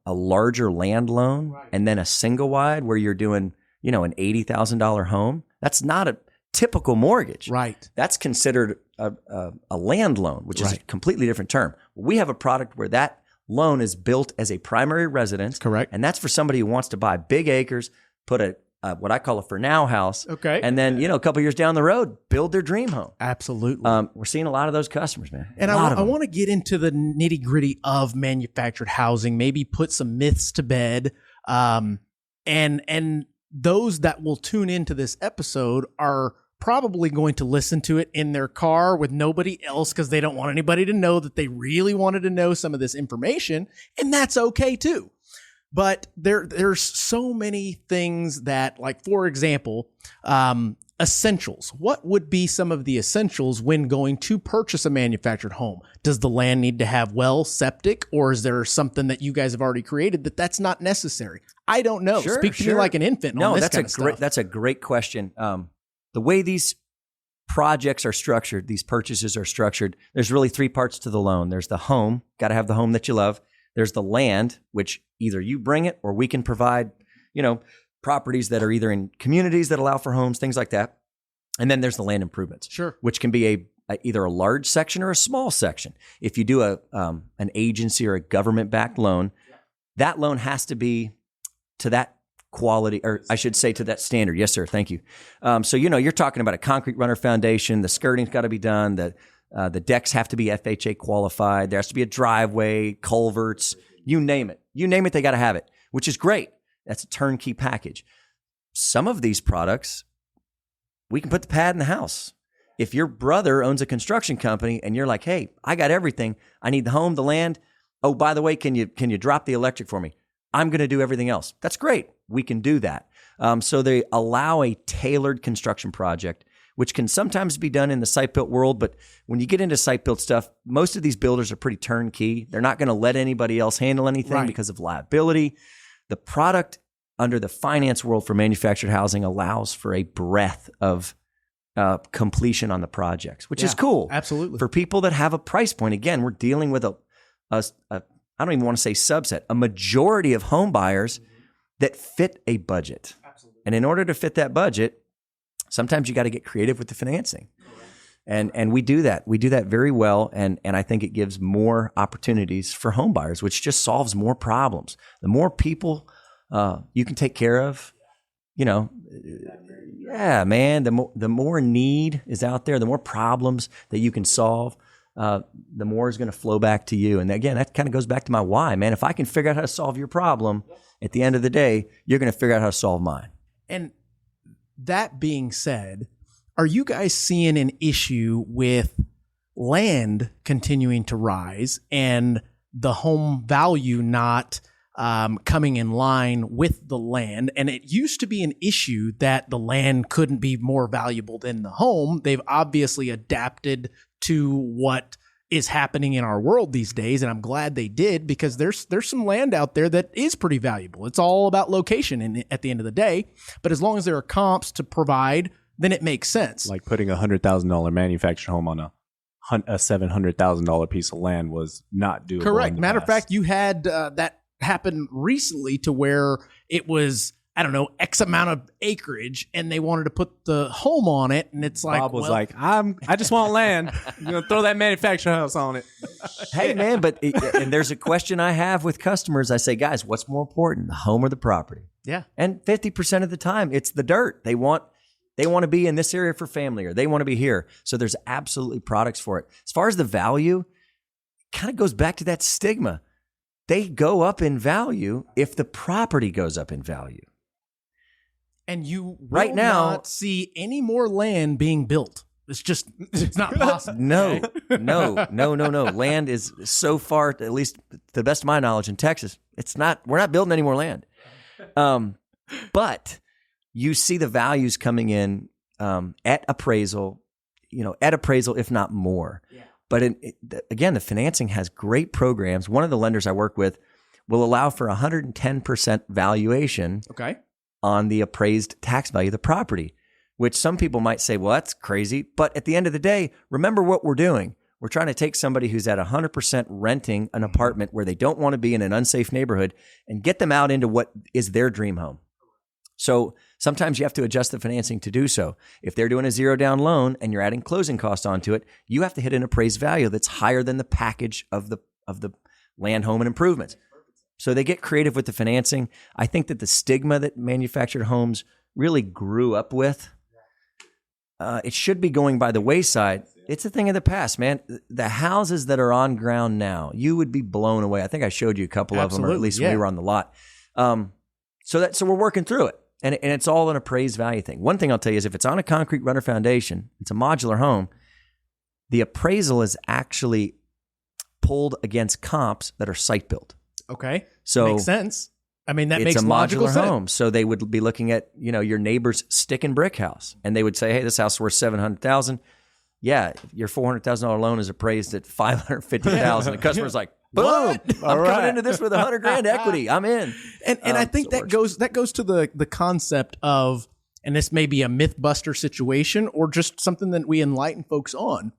larger land loan, right, and then a single wide where you're doing, an $80,000 home. That's not a typical mortgage. Right. That's considered a land loan, which is a completely different term. We have a product where that loan is built as a primary residence. Correct. And that's for somebody who wants to buy big acres, put a what I call a for now house. Okay. And then, a couple years down the road, build their dream home. Absolutely. We're seeing a lot of those customers, man. And I want to get into the nitty gritty of manufactured housing, maybe put some myths to bed. And those that will tune into this episode are probably going to listen to it in their car with nobody else because they don't want anybody to know that they really wanted to know some of this information. And that's okay too. But there's so many things that, like, for example, essentials. What would be some of the essentials when going to purchase a manufactured home? Does the land need to have well, septic, or is there something that you guys have already created that's not necessary? I don't know. Sure, Speak to me like an infant on this kind of stuff. That's a great question. The way these projects are structured, these purchases are structured, there's really three parts to the loan. There's the home, got to have the home that you love. There's the land, which either you bring it or we can provide, properties that are either in communities that allow for homes, things like that. And then there's the land improvements, sure, which can be either a large section or a small section. If you do an agency or a government-backed loan, that loan has to be to that quality, or I should say to that standard. Yes, sir. Thank you. So, you're talking about a concrete runner foundation. The skirting's got to be done. The decks have to be FHA qualified. There has to be a driveway, culverts, you name it. You name it, they got to have it, which is great. That's a turnkey package. Some of these products, we can put the pad in the house. If your brother owns a construction company and you're like, hey, I got everything. I need the home, the land. Oh, by the way, can you drop the electric for me? I'm going to do everything else. That's great. We can do that. So they allow a tailored construction project, which can sometimes be done in the site-built world. But when you get into site-built stuff, most of these builders are pretty turnkey. They're not going to let anybody else handle anything because of liability. The product under the finance world for manufactured housing allows for a breadth of completion on the projects, which is cool. Absolutely. For people that have a price point, again, we're dealing with a I don't even want to say subset, a majority of home buyers that fit a budget. Absolutely. And in order to fit that budget, sometimes you got to get creative with the financing. And we do that. We do that very well. And I think it gives more opportunities for home buyers, which just solves more problems. The more people you can take care of, man, the more need is out there, the more problems that you can solve, the more is going to flow back to you. And again, that kind of goes back to my why, man. If I can figure out how to solve your problem, at the end of the day, you're going to figure out how to solve mine. And that being said, are you guys seeing an issue with land continuing to rise and the home value not coming in line with the land? And it used to be an issue that the land couldn't be more valuable than the home. They've obviously adapted to what is happening in our world these days, and I'm glad they did, because there's some land out there that is pretty valuable. It's all about location at the end of the day, but as long as there are comps to provide, then it makes sense. Like putting $100,000 manufactured home on a $700,000 piece of land was not doable. Correct. Matter of fact, you had that happen recently to where it was, I don't know, X amount of acreage, and they wanted to put the home on it, and it's like, Bob was like, I just want land. You're gonna throw that manufactured house on it. Hey, man, and there's a question I have with customers. I say, guys, what's more important, the home or the property? Yeah. And 50% of the time, it's the dirt. They want to be in this area for family, or they want to be here. So there's absolutely products for it. As far as the value, it kind of goes back to that stigma. They go up in value if the property goes up in value. And you right now not see any more land being built. It's not possible. No. Land is so far, at least to the best of my knowledge, in Texas, we're not building any more land. But you see the values coming in at appraisal, if not more. Yeah. But again, the financing has great programs. One of the lenders I work with will allow for 110% valuation on the appraised tax value of the property, which some people might say, well, that's crazy. But at the end of the day, remember what we're doing. We're trying to take somebody who's at 100% renting an apartment where they don't want to be in an unsafe neighborhood and get them out into what is their dream home. So sometimes you have to adjust the financing to do so. If they're doing a zero down loan and you're adding closing costs onto it, you have to hit an appraised value that's higher than the package of the land, home, and improvements. So they get creative with the financing. I think that the stigma that manufactured homes really grew up with, it should be going by the wayside. It's a thing of the past, man. The houses that are on ground now, you would be blown away. I think I showed you a couple of them, or at least when we were on the lot. So we're working through it, and it's all an appraised value thing. One thing I'll tell you is if it's on a concrete runner foundation, it's a modular home, the appraisal is actually pulled against comps that are site built. Okay. So makes sense. I mean, that it's makes a logical modular sense. home. So they would be looking at, your neighbor's stick and brick house, and they would say, hey, this house is worth $700,000. Yeah, your $400,000 loan is appraised at $550,000. The customer's like, boom, I'm coming into this with $100,000 equity. I'm in. And I think that goes to the concept of, and this may be a myth buster situation or just something that we enlighten folks on.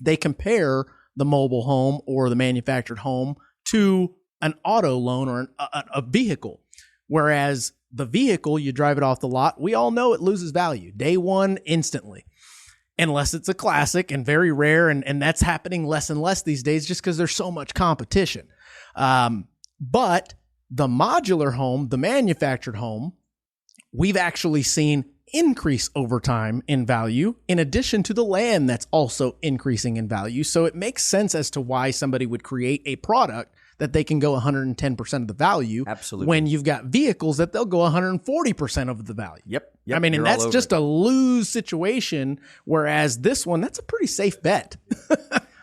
They compare the mobile home or the manufactured home to an auto loan or a vehicle, whereas the vehicle, you drive it off the lot, we all know it loses value day one instantly. Unless it's a classic and very rare, and that's happening less and less these days just because there's so much competition. But the modular home, the manufactured home, we've actually seen increase over time in value, in addition to the land that's also increasing in value. So it makes sense as to why somebody would create a product that they can go 110% of the value. Absolutely. When you've got vehicles that they'll go 140% of the value. Yep. I mean, and that's just a lose situation. Whereas this one, that's a pretty safe bet.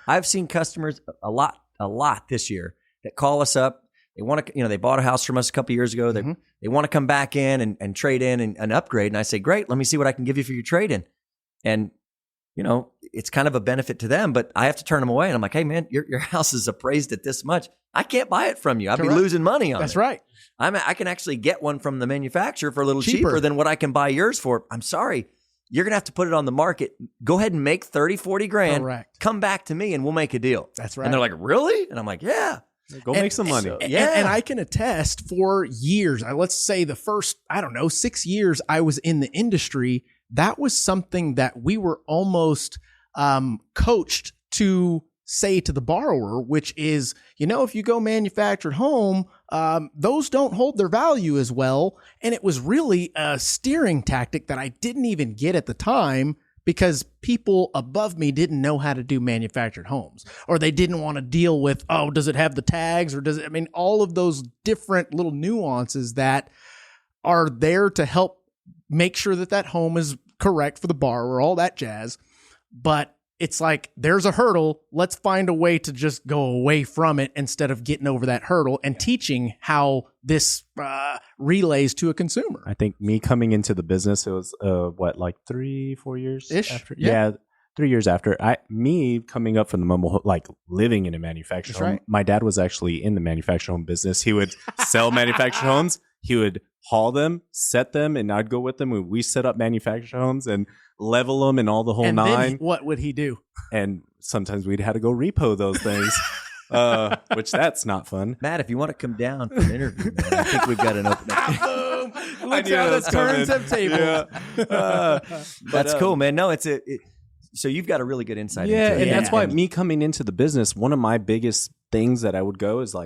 I've seen customers a lot this year that call us up. They want to, they bought a house from us a couple of years ago. They want to come back in and trade in and upgrade. And I say, great, let me see what I can give you for your trade in. And, it's kind of a benefit to them, but I have to turn them away. And I'm like, hey man, your house is appraised at this much. I can't buy it from you. I'd be losing money on it. That's right. I can actually get one from the manufacturer for a little cheaper than what I can buy yours for. I'm sorry. You're going to have to put it on the market. Go ahead and make 30, 40 grand. Correct. Come back to me and we'll make a deal. That's right. And they're like, really? And I'm like, yeah. Go make some money. And I can attest for years, let's say the first, 6 years I was in the industry, that was something that we were almost coached to say to the borrower, which is, if you go manufactured home, those don't hold their value as well. And it was really a steering tactic that I didn't even get at the time because people above me didn't know how to do manufactured homes, or they didn't want to deal with, does it have the tags, or does it, all of those different little nuances that are there to help make sure that home is correct for the borrower, all that jazz. But it's like, there's a hurdle. Let's find a way to just go away from it instead of getting over that hurdle and teaching how this relays to a consumer. I think me coming into the business, it was 3-4 years ish after? Yeah. 3 years after. Me coming up from the mobile, living in a manufactured home. Right. My dad was actually in the manufactured home business. He would sell manufactured homes. He would haul them, set them, and I'd go with them. We set up manufactured homes and level them and all the whole and nine. Then what would he do? And sometimes we'd have to go repo those things, which that's not fun. Matt, if you want to come down for an interview, man, I think we've got an opening. Boom! Look how the turns have tabled. Yeah. That's cool, man. No, so you've got a really good insight Yeah, into it. and that's why me coming into the business, one of my biggest things that I would go is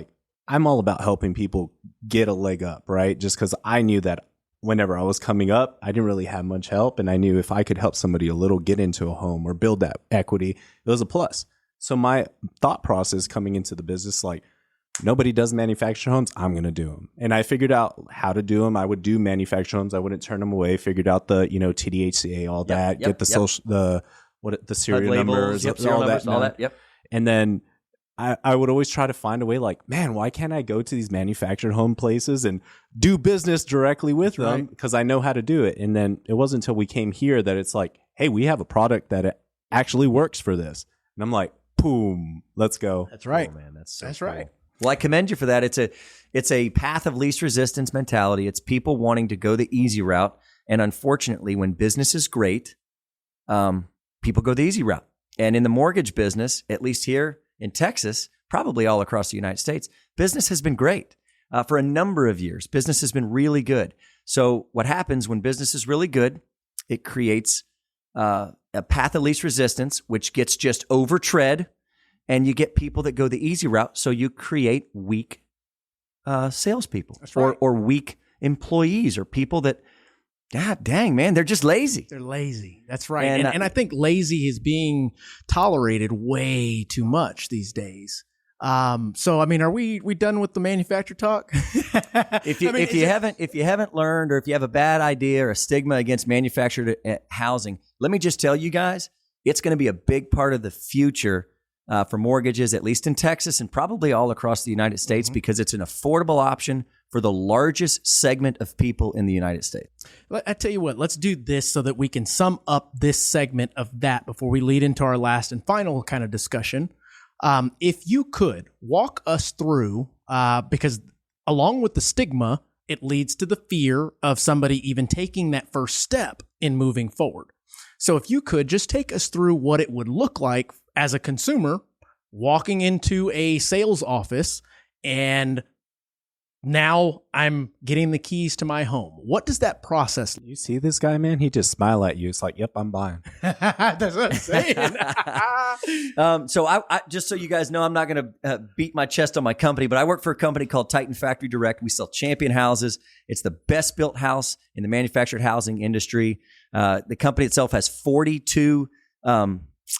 I'm all about helping people get a leg up, right? Just because I knew that whenever I was coming up, I didn't really have much help. And I knew if I could help somebody a little get into a home or build that equity, it was a plus. So my thought process coming into the business, nobody does manufactured homes, I'm going to do them. And I figured out how to do them. I would do manufactured homes. I wouldn't turn them away. Figured out the, TDHCA, all that, get the social, the serial numbers, all that. Yep. And then I would always try to find a way man, why can't I go to these manufactured home places and do business directly with them? Because I know how to do it. And then it wasn't until we came here that it's hey, we have a product that actually works for this. And I'm like, boom, let's go. That's right. Oh, man, that's cool. Right. Well, I commend you for that. It's a path of least resistance mentality. It's people wanting to go the easy route. And unfortunately, when business is great, people go the easy route. And in the mortgage business, at least here in Texas, probably all across the United States, business has been great for a number of years. Business has been really good. So what happens when business is really good, it creates a path of least resistance, which gets just overtread. and you get people that go the easy route. So you create weak salespeople. That's right. or weak employees or people that, God dang, man, they're just lazy. They're lazy. That's right. And, And I think lazy is being tolerated way too much these days. So I mean, are we done with the manufacturer talk? If you haven't learned, or if you have a bad idea or a stigma against manufactured housing, let me just tell you guys, it's going to be a big part of the future for mortgages, at least in Texas and probably all across the United States, because it's an affordable option for the largest segment of people in the United States. I tell you what, let's do this so that we can sum up this segment of that before we lead into our last and final kind of discussion. If you could walk us through, because along with the stigma, it leads to the fear of somebody even taking that first step in moving forward. So if you could just take us through what it would look like as a consumer walking into a sales office and now I'm getting the keys to my home. What does that process look You see this guy, man? He just smile at you. It's like, yep, I'm buying. like? That's what I'm saying. So I just so you guys know, I'm not going to beat my chest on my company, but I work for a company called Titan Factory Direct. We sell champion houses. It's the best built house in the manufactured housing industry. The company itself has 42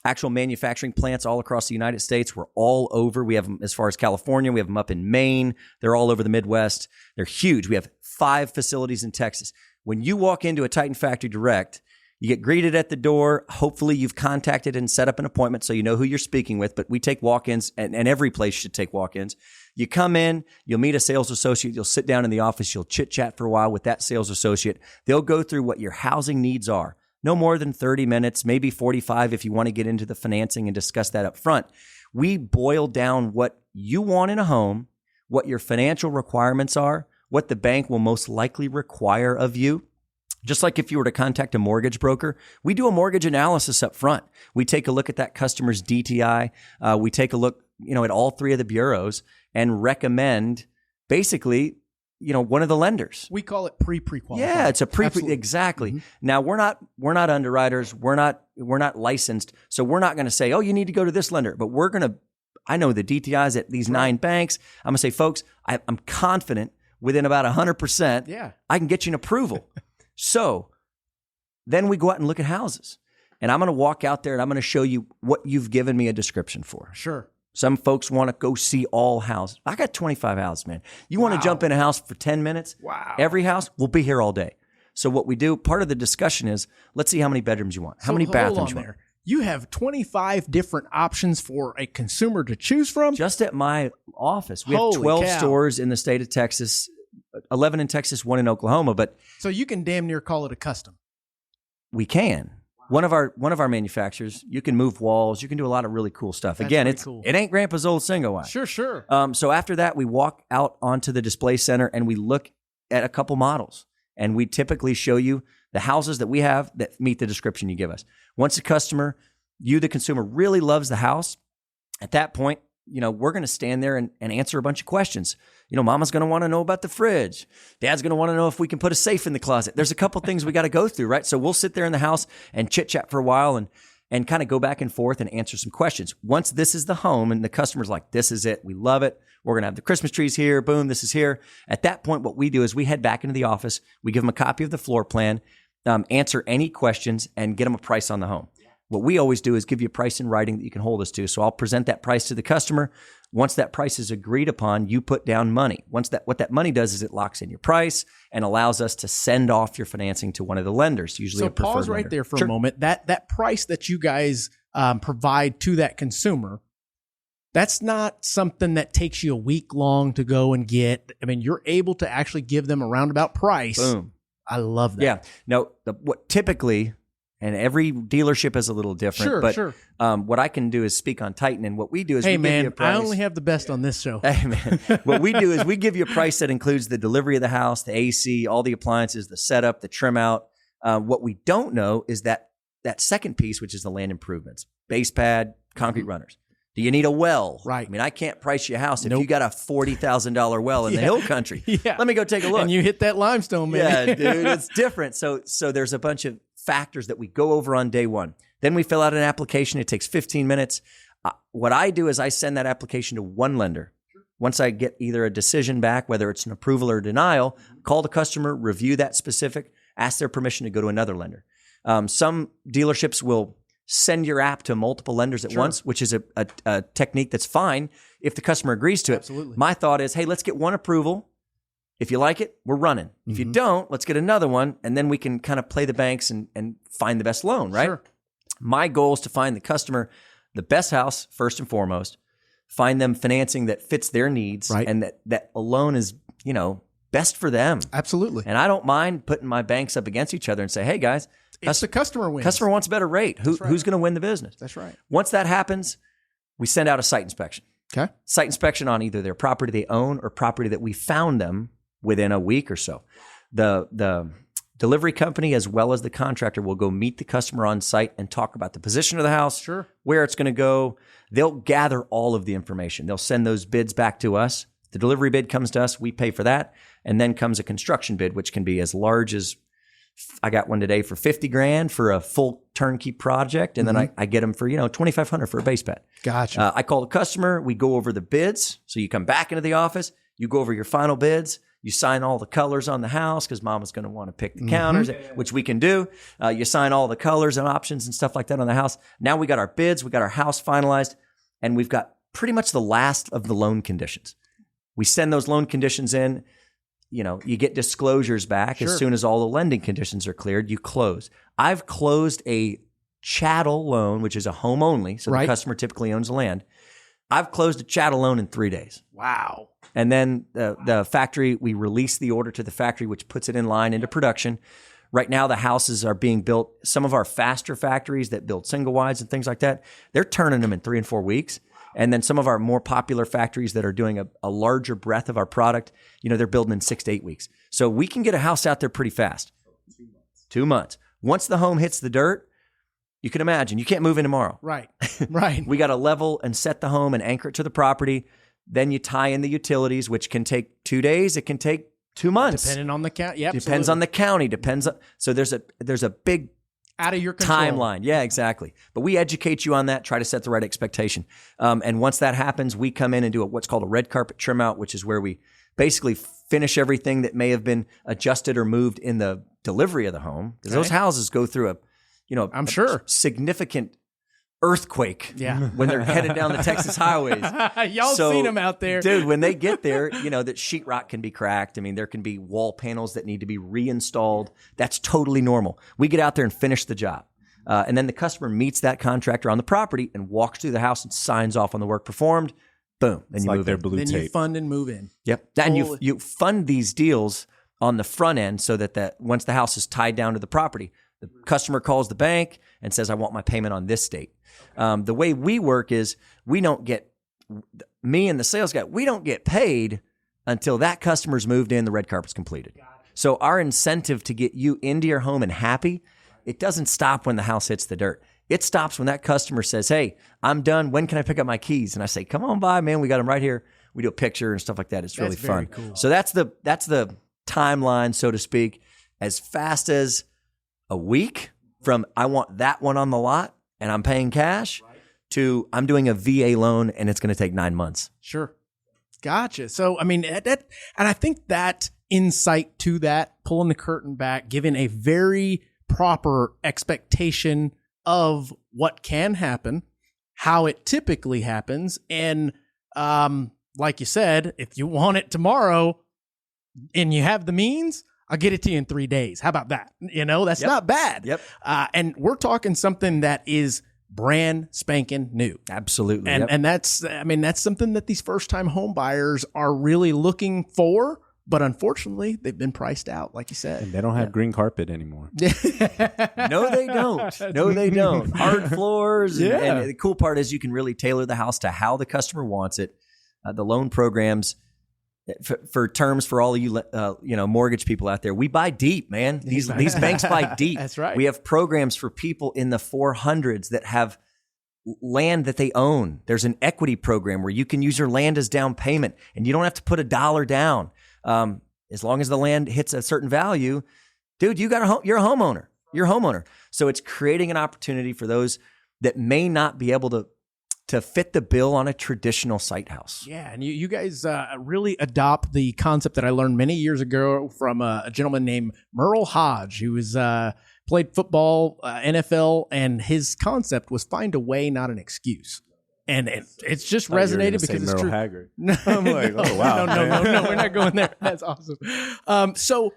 actual manufacturing plants all across the United States. We're all over. We have them as far as California. We have them up in Maine. They're all over the Midwest. They're huge. We have 5 facilities in Texas. When you walk into a Titan Factory Direct, you get greeted at the door. Hopefully you've contacted and set up an appointment so you know who you're speaking with, but we take walk-ins, and every place should take walk-ins. You come in, you'll meet a sales associate, you'll sit down in the office, you'll chit-chat for a while with that sales associate. They'll go through what your housing needs are. No more than 30 minutes, maybe 45 if you want to get into the financing and discuss that up front. We boil down what you want in a home, what your financial requirements are, what the bank will most likely require of you. Just like if you were to contact a mortgage broker, we do a mortgage analysis up front. We take a look at that customer's DTI. We take a look, at all 3 of the bureaus and recommend basically, one of the lenders. We call it pre-qualified. Yeah, it's a Absolutely. exactly. Mm-hmm. Now we're not underwriters. We're not licensed. So we're not going to say, oh, you need to go to this lender. But I know the DTIs at these 9 banks. I'm going to say, folks, I'm confident within about 100%, I can get you an approval. So then we go out and look at houses. And I'm going to walk out there and I'm going to show you what you've given me a description for. Sure. Some folks want to go see all houses. I got 25 houses, man. You want to jump in a house for 10 minutes? Wow. Every house, we'll be here all day. So what we do, part of the discussion is, let's see how many bedrooms you want. How many bathrooms you want. You have 25 different options for a consumer to choose from? Just at my office. We have Holy 12 cow. stores in the state of Texas, 11 in Texas, 1 in Oklahoma. But So you can damn near call it a custom. we can. One of our manufacturers, you can move walls. You can do a lot of really cool stuff. That's Again, pretty cool. It ain't Grandpa's old single wide. Sure. So after that, we walk out onto the display center and we look at a couple models. And we typically show you the houses that we have that meet the description you give us. Once the customer, the consumer, really loves the house, at that point, we're going to stand there and answer a bunch of questions. Mama's going to want to know about the fridge. Dad's going to want to know if we can put a safe in the closet. There's a couple things we got to go through, right? So we'll sit there in the house and chit chat for a while and kind of go back and forth and answer some questions. Once this is the home and the customer's like, this is it, we love it, we're going to have the Christmas trees here, boom, this is here. At that point, what we do is we head back into the office, we give them a copy of the floor plan, answer any questions, and get them a price on the home. What we always do is give you a price in writing that you can hold us to. So I'll present that price to the customer. Once that price is agreed upon, you put down money. What that money does is it locks in your price and allows us to send off your financing to one of the lenders, usually a preferred pause right lender. there for Sure. a moment. That price that you guys provide to that consumer, that's not something that takes you a week long to go and get. I mean, you're able to actually give them a roundabout price. Boom. I love that. Yeah. No, what typically, and every dealership is a little different. Sure. What I can do is speak on Titan, and what we do is Hey, we give you a man, price. I only have the best on this show. Hey, man. What we do is we give you a price that includes the delivery of the house, the AC, all the appliances, the setup, the trim out. What we don't know is that second piece, which is the land improvements, base pad, concrete runners. Do you need a well? Right. I mean, I can't price you a house if Nope. you got a $40,000 well in the hill country. Yeah. Let me go take a look. And you hit that limestone, man. Yeah, dude, it's different. So there's a bunch of factors that we go over on day one. Then we fill out an application. It takes 15 minutes. What I do is I send that application to one lender. Once I get either a decision back, whether it's an approval or denial, call the customer, review that specific, ask their permission to go to another lender. Some dealerships will send your app to multiple lenders at once, which is a technique that's fine if the customer agrees to it. Absolutely. My thought is, hey, let's get one approval. If you like it, we're running. If you don't, let's get another one, and then we can kind of play the banks and find the best loan, right? Sure. My goal is to find the customer the best house, first and foremost, find them financing that fits their needs, and that a loan is, best for them. Absolutely. And I don't mind putting my banks up against each other and say, hey, guys, the customer wins. Customer wants a better rate. Who's going to win the business? That's right. Once that happens, we send out a site inspection. Okay. Site inspection on either their property they own or property that we found them within a week or so. The delivery company as well as the contractor will go meet the customer on site and talk about the position of the house, where it's going to go. They'll gather all of the information. They'll send those bids back to us. The delivery bid comes to us. We pay for that. And then comes a construction bid, which can be as large as, I got one today for $50,000 for a full turnkey project. And then I get them for, $2,500 for a base bet. Gotcha. I call the customer. We go over the bids. So you come back into the office. You go over your final bids. You sign all the colors on the house because mama's going to want to pick the counters, which we can do. You sign all the colors and options and stuff like that on the house. Now we got our bids, we got our house finalized, and we've got pretty much the last of the loan conditions. We send those loan conditions in. You get disclosures back as soon as all the lending conditions are cleared. You close. I've closed a chattel loan, which is a home only, so the customer typically owns the land. I've closed a chattel loan in 3 days. Wow. And then the factory, we release the order to the factory, which puts it in line into production. Right now, the houses are being built. Some of our faster factories that build single wides and things like that, they're turning them in 3 and 4 weeks. And then some of our more popular factories that are doing a larger breadth of our product, they're building in 6 to 8 weeks. So we can get a house out there pretty fast. 2 months. Once the home hits the dirt, you can imagine, you can't move in tomorrow. Right. We got to level and set the home and anchor it to the property. Then you tie in the utilities, which can take 2 days. It can take 2 months. Depending on the county. Yep, Depends on the county. So there's a big out of your control timeline. Yeah, exactly. But we educate you on that, try to set the right expectation. And once that happens, we come in and do what's called a red carpet trim out, which is where we basically finish everything that may have been adjusted or moved in the delivery of the home. Because those houses go through I'm sure significant earthquake when they're headed down the Texas highways. Y'all seen them out there. Dude, when they get there, that sheetrock can be cracked. I mean, there can be wall panels that need to be reinstalled. That's totally normal. We get out there and finish the job. And then the customer meets that contractor on the property and walks through the house and signs off on the work performed. Boom. Then you move their in. blue then tape. You fund and move in. Yep. And you fund these deals on the front end so that once the house is tied down to the property, the customer calls the bank and says, I want my payment on this date. The way we work is me and the sales guy, we don't get paid until that customer's moved in, the red carpet's completed. So our incentive to get you into your home and happy, it doesn't stop when the house hits the dirt. It stops when that customer says, hey, I'm done. When can I pick up my keys? And I say, come on by, man. We got them right here. We do a picture and stuff like that. It's really fun. Cool. So that's the timeline, so to speak, as fast as a week from I want that one on the lot and I'm paying cash to I'm doing a VA loan and it's going to take 9 months. Sure. Gotcha. So, I mean, and I think that insight to that, pulling the curtain back, giving a very proper expectation of what can happen, how it typically happens. And like you said, if you want it tomorrow and you have the means, I'll get it to you in 3 days. How about that? That's not bad. Yep. And we're talking something that is brand spanking new. Absolutely. And that's something that these first time home buyers are really looking for. But unfortunately, they've been priced out, like you said. And they don't have green carpet anymore. No, they don't. No, they don't. Hard floors. And the cool part is you can really tailor the house to how the customer wants it. The loan programs, for terms for all of you, mortgage people out there, we buy deep, man. These banks buy deep. That's right. We have programs for people in the 400s that have land that they own. There's an equity program where you can use your land as down payment and you don't have to put $1 down. As long as the land hits a certain value, dude, you're a homeowner. You're a homeowner. So it's creating an opportunity for those that may not be able to fit the bill on a traditional sight house. Yeah, and you guys really adopt the concept that I learned many years ago from a gentleman named Merle Hodge, who was played football, NFL, and his concept was find a way, not an excuse. And it's just resonated because it's true. Haggard. No, I'm like, oh wow, no, we're not going there. That's awesome. So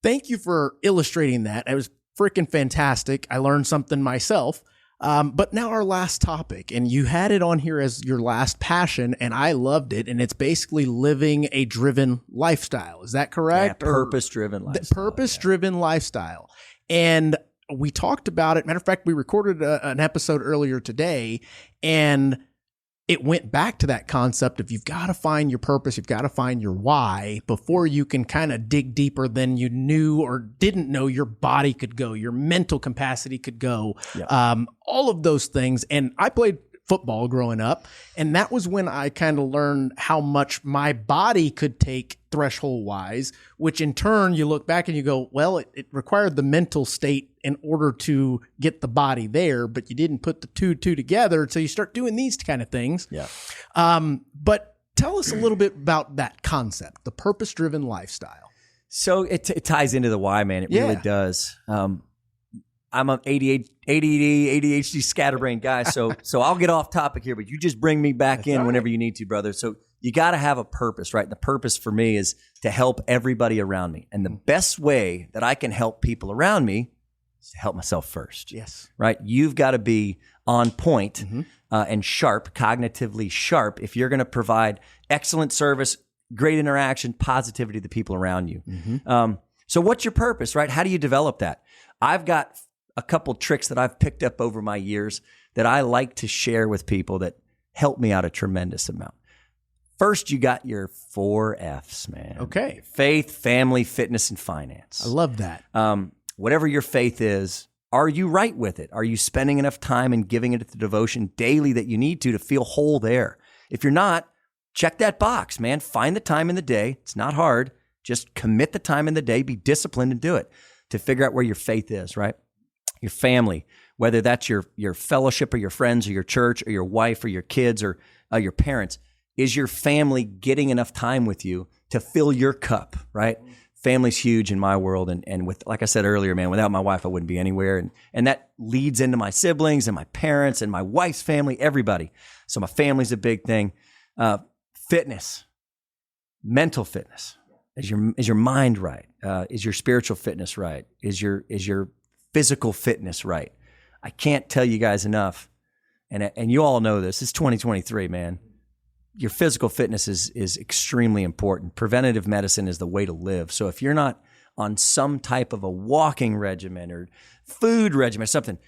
thank you for illustrating that. It was freaking fantastic. I learned something myself. But now our last topic, and you had it on here as your last passion, and I loved it. And it's basically living a driven lifestyle. Is that correct? Yeah, purpose-driven lifestyle. Purpose-driven lifestyle. And we talked about it. Matter of fact, we recorded an episode earlier today, and it went back to that concept of you've got to find your purpose, you've got to find your why before you can kind of dig deeper than you knew or didn't know your body could go, your mental capacity could go, all of those things. And I played football growing up, and that was when I kind of learned how much my body could take threshold wise, which in turn you look back and you go, well, it required the mental state in order to get the body there, but you didn't put the two together. So you start doing these kind of things. Yeah. But tell us a little bit about that concept, the purpose-driven lifestyle. So it ties into the why, man. It really does. I'm an ADHD scatterbrained guy, so I'll get off topic here, but you just bring me back in whenever you need to, brother. So you got to have a purpose, right? The purpose for me is to help everybody around me. And the best way that I can help people around me is to help myself first. Yes. Right? You've got to be on point and sharp, cognitively sharp, if you're going to provide excellent service, great interaction, positivity to the people around you. So what's your purpose, right? How do you develop that? I've got a couple tricks that I've picked up over my years that I like to share with people that help me out a tremendous amount. First, you got your 4 F's, man. Okay. Faith, family, fitness, and finance. I love that. Whatever your faith is, are you right with it? Are you spending enough time and giving it the devotion daily that you need to feel whole there? If you're not, check that box, man. Find the time in the day. It's not hard. Just commit the time in the day. Be disciplined and do it to figure out where your faith is, right? Your family, whether that's your fellowship or your friends or your church or your wife or your kids or your parents. Is your family getting enough time with you to fill your cup, right? Family's huge in my world. And with, like I said earlier, man, without my wife, I wouldn't be anywhere. And that leads into my siblings and my parents and my wife's family, everybody. So my family's a big thing. Fitness, mental fitness. Is your mind right? Is your spiritual fitness right? Is your physical fitness right? I can't tell you guys enough. And you all know this. It's 2023, man. Your physical fitness is extremely important. Preventative medicine is the way to live. So if you're not on some type of a walking regimen or food regimen or something,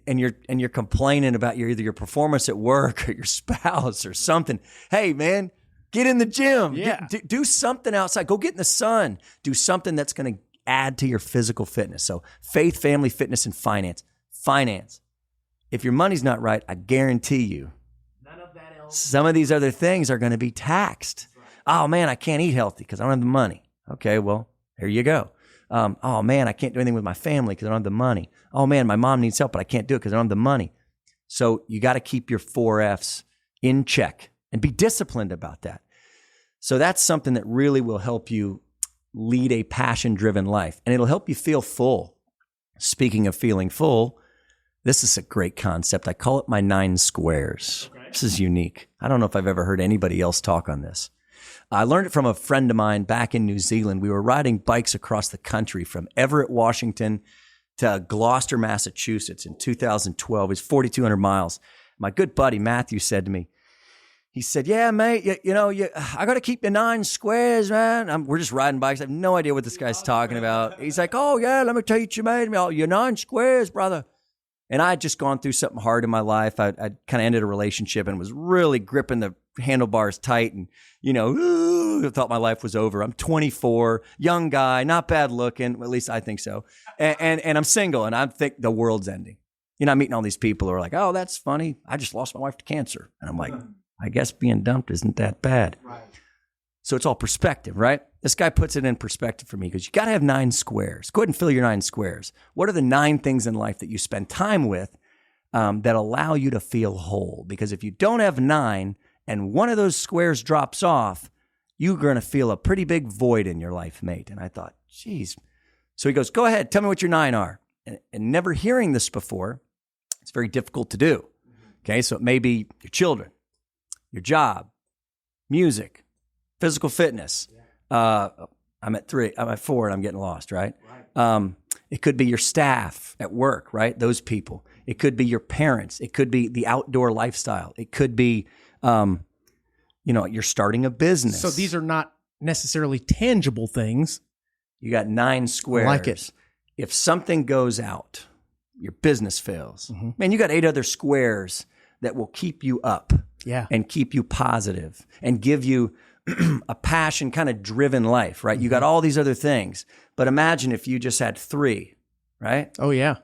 and you're complaining about either your performance at work or your spouse or something, hey man, get in the gym. Yeah. Do something outside. Go get in the sun. Do something that's going to add to your physical fitness. So faith, family, fitness, and finance. Finance. If your money's not right, I guarantee you, some of these other things are going to be taxed. Oh, man, I can't eat healthy because I don't have the money. Okay, well, here you go. Oh, man, I can't do anything with my family because I don't have the money. Oh, man, my mom needs help, but I can't do it because I don't have the money. So you got to keep your 4 F's in check and be disciplined about that. So that's something that really will help you lead a passion-driven life, and it'll help you feel full. Speaking of feeling full, this is a great concept. I call it my 9 squares. Okay. This is unique. I don't know if I've ever heard anybody else talk on this. I learned it from a friend of mine back in New Zealand. We were riding bikes across the country from Everett, Washington to Gloucester, Massachusetts in 2012. It's 4,200 miles. My good buddy Matthew said to me, he said, yeah, mate, I got to keep the 9 squares, man. We're just riding bikes. I have no idea what this guy's talking about. He's like, oh, yeah, let me teach you, mate. Your 9 squares, brother. And I had just gone through something hard in my life. I kind of ended a relationship and was really gripping the handlebars tight and, thought my life was over. I'm 24, young guy, not bad looking. At least I think so. And I'm single and I think the world's ending. I'm meeting all these people who are like, oh, that's funny. I just lost my wife to cancer. And I'm like, I guess being dumped isn't that bad. Right. So it's all perspective, right? This guy puts it in perspective for me because you got to have 9 squares. Go ahead and fill your 9 squares. What are the 9 things in life that you spend time with that allow you to feel whole. Because if you don't have 9 and one of those squares drops off, you're going to feel a pretty big void in your life, mate. And I thought, geez. So he goes, go ahead, tell me what your 9 are. And never hearing this before, it's very difficult to do. Okay, so it may be your children, your job, music, physical fitness. I'm at 3, I'm at 4, and I'm getting lost, right? It could be your staff at work, right? Those people. It could be your parents. It could be the outdoor lifestyle. It could be, you're starting a business. So these are not necessarily tangible things. You got 9 squares. I like it. If something goes out, your business fails. Man, you got 8 other squares that will keep you up and keep you positive and give you a passion kind of driven life, right? You got all these other things. But imagine if you just had 3, right? Oh, yeah.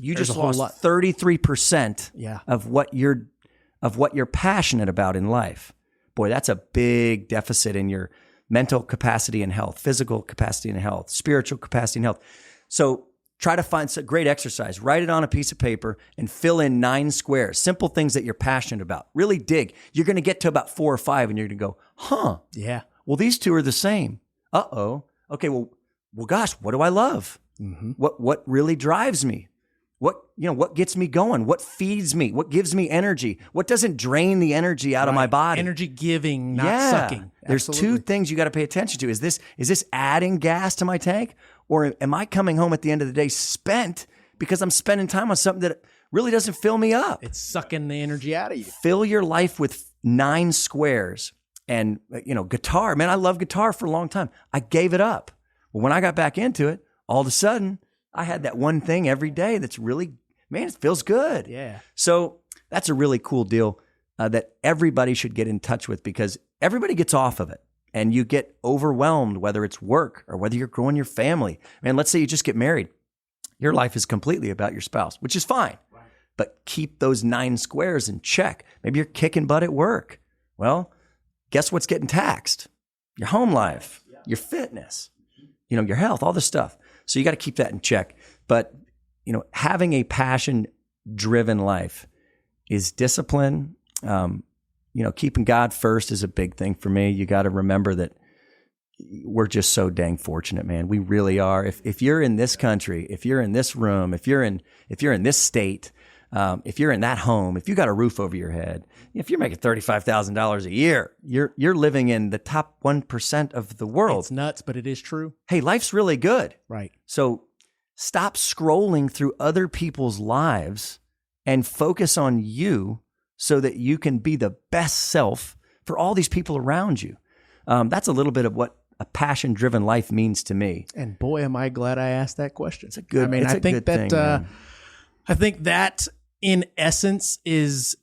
You just lost 33% of what you're passionate about in life. Boy, that's a big deficit in your mental capacity and health, physical capacity and health, spiritual capacity and health. So try to find some great exercise. Write it on a piece of paper and fill in 9 squares, simple things that you're passionate about. Really dig. You're going to get to about 4 or 5 and you're going to go, huh? Yeah. Well, these 2 are the same. Uh-oh. Okay, well, gosh, what do I love? What really drives me? What gets me going? What feeds me? What gives me energy? What doesn't drain the energy out of my body? Energy giving, not sucking. There's 2 things you got to pay attention to. Is this adding gas to my tank? Or am I coming home at the end of the day spent because I'm spending time on something that really doesn't fill me up? It's sucking the energy out of you. Fill your life with 9 squares. And, guitar. Man, I love guitar for a long time. I gave it up. Well, when I got back into it, all of a sudden, I had that one thing every day that's really, man, it feels good. Yeah. So that's a really cool deal that everybody should get in touch with because everybody gets off of it. And you get overwhelmed, whether it's work or whether you're growing your family. Man, let's say you just get married. Your life is completely about your spouse, which is fine. Right. But keep those 9 squares in check. Maybe you're kicking butt at work. Well, guess what's getting taxed? Your home life, your fitness, your health, all this stuff. So you got to keep that in check. But, having a passion-driven life is discipline. Keeping God first is a big thing for me. You got to remember that we're just so dang fortunate, man. We really are. If you're in this country, if you're in this room, if you're in this state, if you're in that home, if you got a roof over your head, if you're making $35,000 a year, you're living in the top 1% of the world. It's nuts, but it is true. Hey, life's really good. Right. So stop scrolling through other people's lives and focus on you so that you can be the best self for all these people around you. That's a little bit of what a passion-driven life means to me. And boy, am I glad I asked that question. It's a good. I think that in essence is,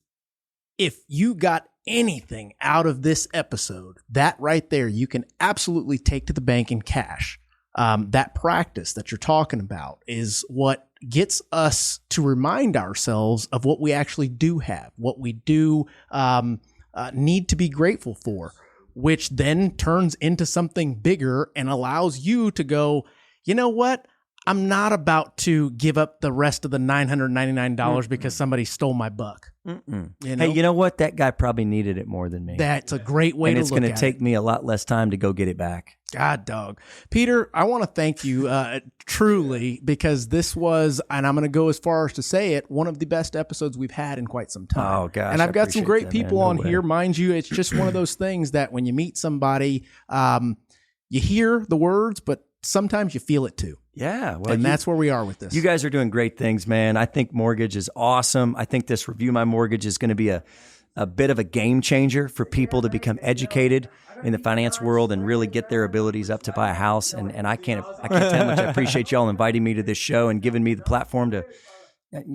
if you got anything out of this episode, that right there, you can absolutely take to the bank in cash. That practice that you're talking about is what gets us to remind ourselves of what we actually do have, what we do need to be grateful for, which then turns into something bigger and allows you to go, you know what? I'm not about to give up the rest of the $999 because somebody stole my buck. Hey, you know what? That guy probably needed it more than me. That's a great way to look at it. And it's going to take me a lot less time to go get it back. God, dog. Peter, I want to thank you truly, because this was, and I'm going to go as far as to say it, one of the best episodes we've had in quite some time. Oh, gosh. And I've got some great people on here. Mind you, it's just one of those things that when you meet somebody, you hear the words, but sometimes you feel it too. Yeah. Well, and that's where we are with this. You guys are doing great things, man. I think mortgage is awesome. I think this Review My Mortgage is going to be a bit of a game changer for people to become educated in the finance world and really get their abilities up to buy a house. And I can't tell how much I appreciate y'all inviting me to this show and giving me the platform to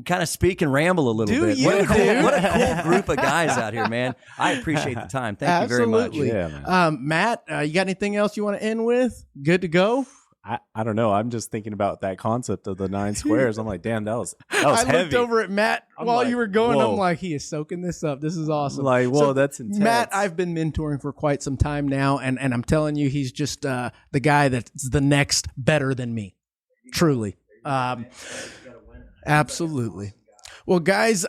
kind of speak and ramble a little bit. What a cool group of guys out here, man. I appreciate the time. Thank you very much. Yeah, Matt, you got anything else you want to end with? Good to go? I don't know. I'm just thinking about that concept of the 9 squares. I'm like, damn, that was heavy. I looked over at Matt while you were going. Whoa. I'm like, he is soaking this up. This is awesome. Like, whoa, that's intense. Matt, I've been mentoring for quite some time now, and I'm telling you, he's just the guy that's the next better than me. Truly. Absolutely. Well, guys,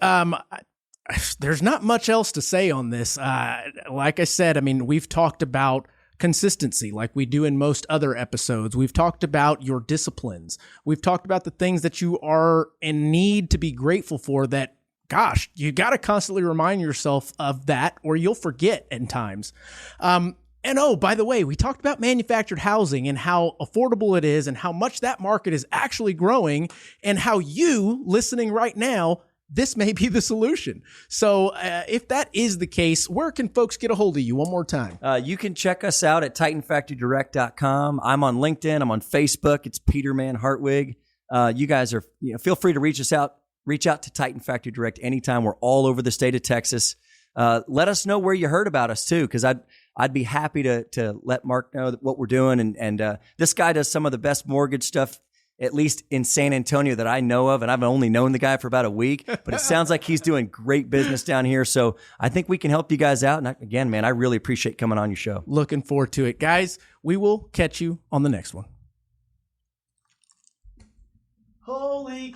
there's not much else to say on this. Like I said, I mean, we've talked about consistency like we do in most other episodes. We've talked about your disciplines. We've talked about the things that you are in need to be grateful for that, gosh, you got to constantly remind yourself of that or you'll forget in times. And oh, by the way, we talked about manufactured housing and how affordable it is and how much that market is actually growing and how you listening right now, this may be the solution. So if that is the case, where can folks get a hold of you one more time? You can check us out at TitanFactoryDirect.com. I'm on LinkedIn. I'm on Facebook. It's Peterman Hartwig. You guys are, feel free to reach out to Titan Factory Direct anytime. We're all over the state of Texas. Let us know where you heard about us too, because I'd be happy to let Mark know what we're doing. And this guy does some of the best mortgage stuff, at least in San Antonio, that I know of. And I've only known the guy for about a week, but it sounds like he's doing great business down here. So I think we can help you guys out. And again, man, I really appreciate coming on your show. Looking forward to it. Guys, we will catch you on the next one. Holy